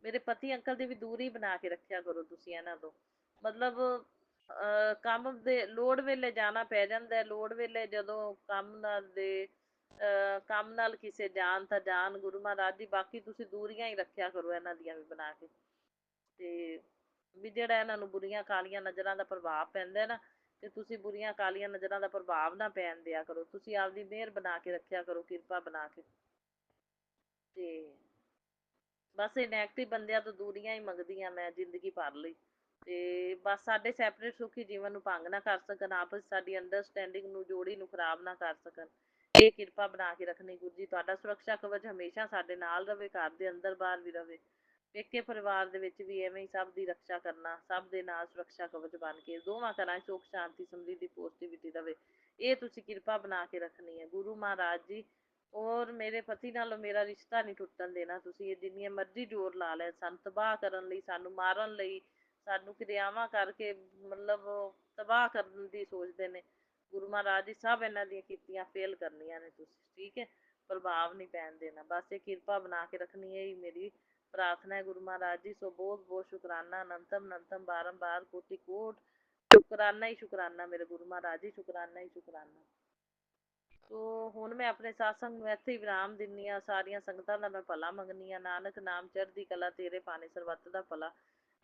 ਮੇਰੇ ਪਤੀ ਅੰਕਲ ਦੀ ਵੀ ਦੂਰੀ ਬਣਾ ਕੇ ਰੱਖਿਆ ਕਰੋ ਤੁਸੀਂ ਇਹਨਾਂ ਤੋਂ। ਮਤਲਬ ਕੰਮ ਦੇ ਲੋੜ ਵੇਲੇ ਜਾਣਾ ਪੈ ਜਾਂਦਾ, ਲੋੜ ਵੇਲੇ ਜਦੋਂ ਕੰਮ ਨਾਲ ਕਿਸੇ ਜਾਣ ਤਾਂ ਜਾਣ ਗੁਰੂ ਮਹਾਰਾਜ ਜੀ। ਬਾਕੀ ਤੁਸੀਂ ਦੂਰੀਆਂ ਹੀ ਰੱਖਿਆ ਕਰੋ ਇਹਨਾਂ ਦੀਆਂ ਵੀ ਬਣਾ ਕੇ। ਤੇ ਵੀ ਜਿਹੜਾ ਇਹਨਾਂ ਨੂੰ ਬੁਰੀਆਂ ਕਾਲੀਆਂ ਨਜ਼ਰਾਂ ਦਾ ਪ੍ਰਭਾਵ ਪੈਂਦਾ ਨਾ, ਤੇ ਤੁਸੀਂ ਬੁਰੀਆਂ ਕਾਲੀਆਂ ਨਜ਼ਰਾਂ ਦਾ ਪ੍ਰਭਾਵ ਨਾ ਪੈਣ ਦਿਆ ਕਰੋ। ਤੁਸੀਂ ਆਪਦੀ ਮਿਹਰ ਬਣਾ ਕੇ ਰੱਖਿਆ ਕਰੋ, ਕਿਰਪਾ ਬਣਾ ਕੇ। ਤੇ ਬਸ ਇਹ ਨੈਗੇਟਿਵ ਬੰਦਿਆਂ ਤੋਂ ਦੂਰੀਆਂ ਹੀ ਮੰਗਦੀ ਹਾਂ ਮੈਂ ਜ਼ਿੰਦਗੀ ਭਰ ਲਈ। ਤੇ ਬਸ ਸਾਡੇ ਸੈਪਰੇਟ ਸੁਖੀ ਜੀਵਨ ਨੂੰ ਭੰਗ ਨਾ ਕਰ ਸਕਣ, ਆਪਸ ਸਾਡੀ ਅੰਡਰਸਟੈਂਡਿੰਗ ਨੂੰ ਜੋੜੀ ਨੂੰ ਖਰਾਬ ਨਾ ਕਰ ਸਕਣ, ਇਹ ਕਿਰਪਾ ਬਣਾ ਕੇ ਰੱਖਣੀ ਗੁਰੂ ਜੀ। ਤੁਹਾਡਾ ਸੁਰੱਖਿਆ ਕਵਚ ਹਮੇਸ਼ਾ ਸਾਡੇ ਨਾਲ ਰਵੇ, ਘਰ ਦੇ ਅੰਦਰ ਬਾਹਰ ਵੀ ਰਵੇ, ਪੇਕੇ ਪਰਿਵਾਰ ਦੇ ਵਿੱਚ ਵੀ ਐਵੇਂ ਹੀ ਸਭ ਦੀ ਰੱਖਿਆ ਕਰਨਾ, ਸਭ ਦੇ ਨਾਲ ਸੁਰੱਖਿਆ ਕਵਚ ਬਣ ਕੇ ਦੋਵਾਂ ਘਰਾਂ 'ਚ ਸੁੱਖ ਸ਼ਾਂਤੀ ਸਮਰਿੱਧੀ ਪੋਜ਼ਟਿਵਿਟੀ ਰਵੇ, ਇਹ ਤੁਸੀਂ ਕਿਰਪਾ ਬਣਾ ਕੇ ਰੱਖਣੀ ਹੈ ਗੁਰੂ ਮਹਾਰਾਜ ਜੀ। ਔਰ ਮੇਰੇ ਪਤੀ ਨਾਲ ਮੇਰਾ ਰਿਸ਼ਤਾ ਨਹੀਂ ਟੁੱਟਣ ਦੇਣਾ ਤੁਸੀਂ। ਇਹ ਜਿੰਨੀਆਂ ਮਰਜ਼ੀ ਜ਼ੋਰ ਲਾ ਲੈਣ ਸਾਨੂੰ ਤਬਾਹ ਕਰਨ ਲਈ, ਸਾਨੂੰ ਮਾਰਨ ਲਈ, ਸਾਨੂੰ ਕਿਰਿਆਵਾਂ ਕਰਕੇ ਮਤਲਬ ਤਬਾਹ ਕਰਨ ਦੀ ਸੋਚਦੇ ਨੇ, ਗੁਰੂ ਮਹਾਰਾਜ ਜੀ ਸਭ ਇਹਨਾਂ ਦੀਆਂ ਕੀਤੀਆਂ ਫੇਲ ਕਰਨੀਆਂ ਨੇ ਤੁਸੀਂ, ਠੀਕ ਹੈ। ਪ੍ਰਭਾਵ ਨਹੀਂ ਪੈਣ ਦੇਣਾ, ਬਸ ਇਹ ਕਿਰਪਾ ਬਣਾ ਕੇ ਰੱਖਣੀ ਹੈ ਹੀ ਮੇਰੀ ਪ੍ਰਾਰਥਨਾ ਹੈ ਗੁਰੂ ਮਹਾਰਾਜ ਜੀ। ਸੋ ਬਹੁਤ ਬਹੁਤ ਸ਼ੁਕਰਾਨਾ, ਅਨੰਤਮ ਬਾਰੰਬਾਰ ਕੋਟि ਕੋਟ ਸ਼ੁਕਰਾਨਾ ਹੀ ਸ਼ੁਕਰਾਨਾ ਮੇਰੇ ਗੁਰੂ ਮਹਾਰਾਜ ਜੀ, ਸ਼ੁਕਰਾਨਾ ਹੀ ਸ਼ੁਕਰਾਨਾ। ਸੋ ਹੁਣ ਮੈਂ ਆਪਣੇ ਸਾਸੰਗ ਨੂੰ ਇੱਥੇ ਹੀ ਵਿਰਾਮ ਦਿੰਦੀ ਹਾਂ। ਸਾਰੀਆਂ ਸੰਗਤਾਂ ਦਾ ਮੈਂ ਭਲਾ ਮੰਗਦੀ ਹਾਂ। ਨਾਨਕ ਨਾਮ ਚੜ੍ਹਦੀ ਕਲਾ, ਤੇਰੇ ਪਾਣੇ ਸਰਬੱਤ ਦਾ ਭਲਾ।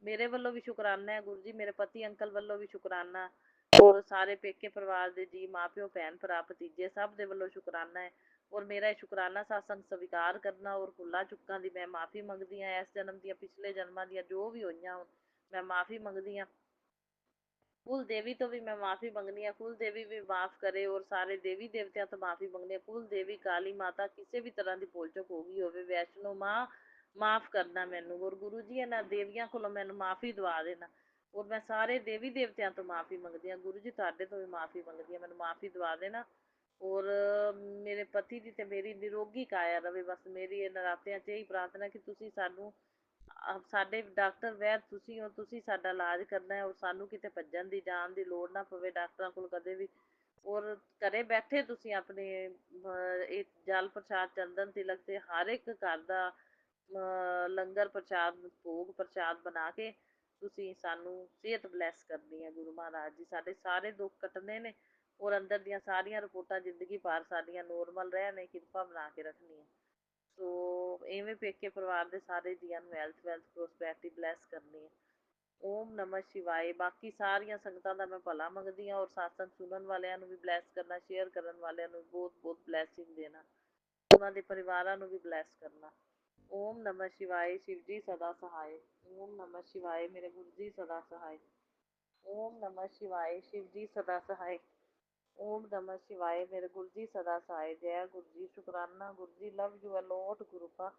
ਮੇਰੇ ਵੱਲੋਂ ਵੀ ਸ਼ੁਕਰਾਨਾ ਹੈ ਗੁਰੂ ਜੀ, ਮੇਰੇ ਪਤੀ ਅੰਕਲ ਵੱਲੋਂ ਵੀ ਸ਼ੁਕਰਾਨਾ, ਔਰ ਸਾਰੇ ਪੇਕੇ ਪਰਿਵਾਰ ਦੇ ਜੀ, ਮਾਂ ਪਿਓ, ਭੈਣ ਭਰਾ, ਭਤੀਜੇ ਸਭ ਦੇ ਵੱਲੋਂ ਸ਼ੁਕਰਾਨਾ ਹੈ। ਔਰ ਮੇਰਾ ਇਹ ਸ਼ੁਕਰਾਨਾ ਸਾਸੰਗ ਸਵੀਕਾਰ ਕਰਨਾ, ਔਰ ਭੁੱਲਾਂ ਚੁੱਕਾਂ ਦੀ ਮੈਂ ਮਾफ़ੀ ਮੰਗਦੀ ਹਾਂ। ਇਸ ਜਨਮ ਦੀਆਂ, ਪਿਛਲੇ ਜਨਮਾਂ ਦੀਆਂ ਜੋ ਵੀ ਹੋਈਆਂ ਮੈਂ ਮਾफ़ੀ ਮੰਗਦੀ ਹਾਂ। ਕੁਲ ਦੇਵੀ ਤੋਂ ਵੀ ਮੈਂ ਮਾफ़ੀ ਮੰਗਦੀ ਹਾਂ, ਕੁਲ ਦੇਵੀ ਵੀ ਮਾफ़ ਕਰੇ। ਔਰ ਸਾਰੇ ਦੇਵੀ ਦੇਵਤਿਆਂ ਤੋਂ ਮਾफ़ੀ ਮੰਗਦੀ ਹਾਂ। ਕੁਲ ਦੇਵੀ ਕਾਲੀ ਮਾਤਾ ਕਿਸੇ ਵੀ ਤਰ੍ਹਾਂ ਦੀ ਭੁੱਲ ਚੁੱਕ ਹੋ ਗਈ ਹੋਵੇ, ਵੈਸ਼ਨੋ ਮਾਂ ਮਾफ़ ਕਰਨਾ ਮੈਨੂੰ। ਔਰ ਗੁਰੂ ਜੀ ਇਹਨਾਂ ਦੇਵੀਆਂ ਕੋਲੋਂ ਮੈਨੂੰ ਮਾफ़ੀ ਦਵਾ ਦੇਣਾ। ਔਰ ਮੈਂ ਸਾਰੇ ਦੇਵੀ ਦੇਵਤਿਆਂ ਤੋਂ ਮਾफ़ੀ ਮੰਗਦੀ ਹਾਂ ਗੁਰੂ ਜੀ, ਤੁਹਾਡੇ ਤੋਂ ਵੀ ਮਾफ़ੀ ਮੰਗਦੀ ਹਾਂ, ਮੈਨੂੰ ਮਾफ़ੀ ਦਵਾ ਦੇਣਾ। ਔਰ ਮੇਰੇ ਪਤੀ ਦੀ ਤੇ ਮੇਰੀ ਨਿਰੋਗੀ ਕਾਇਆ ਰਵੇ, ਬਸ ਮੇਰੀ ਇਹ ਨਰਾਤਿਆਂ 'ਚ ਇਹੀ ਪ੍ਰਾਰਥਨਾ ਕਿ ਤੁਸੀਂ ਸਾਨੂੰ ਸਾਡੇ ਡਾਕਟਰ ਵੈਦ ਤੁਸੀਂ ਹੋ, ਤੁਸੀਂ ਸਾਡਾ ਇਲਾਜ ਕਰਨਾ ਹੈ। ਔਰ ਸਾਨੂੰ ਕਿਤੇ ਭੱਜਣ ਦੀ, ਜਾਣ ਦੀ ਲੋੜ ਨਾ ਪਵੇ ਡਾਕਟਰਾਂ ਕੋਲ ਕਦੇ ਵੀ। ਔਰ ਘਰੇ ਬੈਠੇ ਤੁਸੀਂ ਆਪਣੇ ਇਹ ਜਲ ਪ੍ਰਸ਼ਾਦ, ਚੰਦਨ ਤਿਲਕ ਤੇ ਹਰ ਇੱਕ ਘਰ ਦਾ ਲੰਗਰ ਪ੍ਰਸ਼ਾਦ, ਭੋਗ ਪ੍ਰਸ਼ਾਦ ਬਣਾ ਕੇ ਤੁਸੀਂ ਸਾਨੂੰ ਸਿਹਤ ਬਲੈਸ ਕਰਨੀ ਹੈ ਗੁਰੂ ਮਹਾਰਾਜ ਜੀ। ਸਾਡੇ ਸਾਰੇ ਦੁੱਖ ਕੱਟਣੇ ਨੇ, ਔਰ ਅੰਦਰ ਦੀਆਂ ਸਾਰੀਆਂ ਰਿਪੋਰਟਾਂ ਜ਼ਿੰਦਗੀ ਭਰ ਸਾਡੀਆਂ ਨੋਰਮਲ ਰਹਿਣ, ਕਿਰਪਾ ਬਣਾ ਕੇ ਰੱਖਣੀ ਹੈ। ਸੋ ਇਵੇਂ ਪੇਕੇ ਪਰਿਵਾਰ ਦੇ ਸਾਰੇ ਜੀਆਂ ਨੂੰ ਹੈਲਥ ਵੈਲਥ ਪ੍ਰੋਸਪੈਰਿਟੀ ਬਲੈਸ ਕਰਨੀ ਹੈ। ਓਮ ਨਮः ਸ਼ਿਵਾਏ। ਬਾਕੀ ਸਾਰੀਆਂ ਸੰਗਤਾਂ ਦਾ ਮੈਂ ਭਲਾ ਮੰਗਦੀ ਹਾਂ, ਔਰ ਸਾਸਨ ਸੁਣਨ ਵਾਲਿਆਂ ਨੂੰ ਵੀ ਬਲੈਸ ਕਰਨਾ, ਸ਼ੇਅਰ ਕਰਨ ਵਾਲਿਆਂ ਨੂੰ ਬਹੁਤ ਬਹੁਤ ਬਲੈਸਿੰਗ ਦੇਣਾ, ਉਹਨਾਂ ਦੇ ਪਰਿਵਾਰਾਂ ਨੂੰ ਵੀ ਬਲੈਸ ਕਰਨਾ। ਓਮ ਨਮः ਸ਼ਿਵਾਏ। ਸ਼ਿਵ ਜੀ ਸਦਾ ਸਹਾਏ। ਓਮ ਨਮः ਸ਼ਿਵਾਏ ਮੇਰੇ ਗੁਰੂ ਜੀ ਸਦਾ ਸਹਾਏ। ਓਮ ਨਮः ਸ਼ਿਵਾਏ। ਸ਼ਿਵ ਜੀ ਸਦਾ ਸਹਾਏ। ਓਮ ਨਮः ਸ਼ਿਵਾਏ ਮੇਰੇ ਗੁਰੂ ਜੀ ਸਦਾ ਸਹਾਏ। ਜੈ ਗੁਰੂ ਜੀ। ਸ਼ੁਕਰਾਨਾ Guru ji. Love you allot ਗੁਰੂ ਪਾ।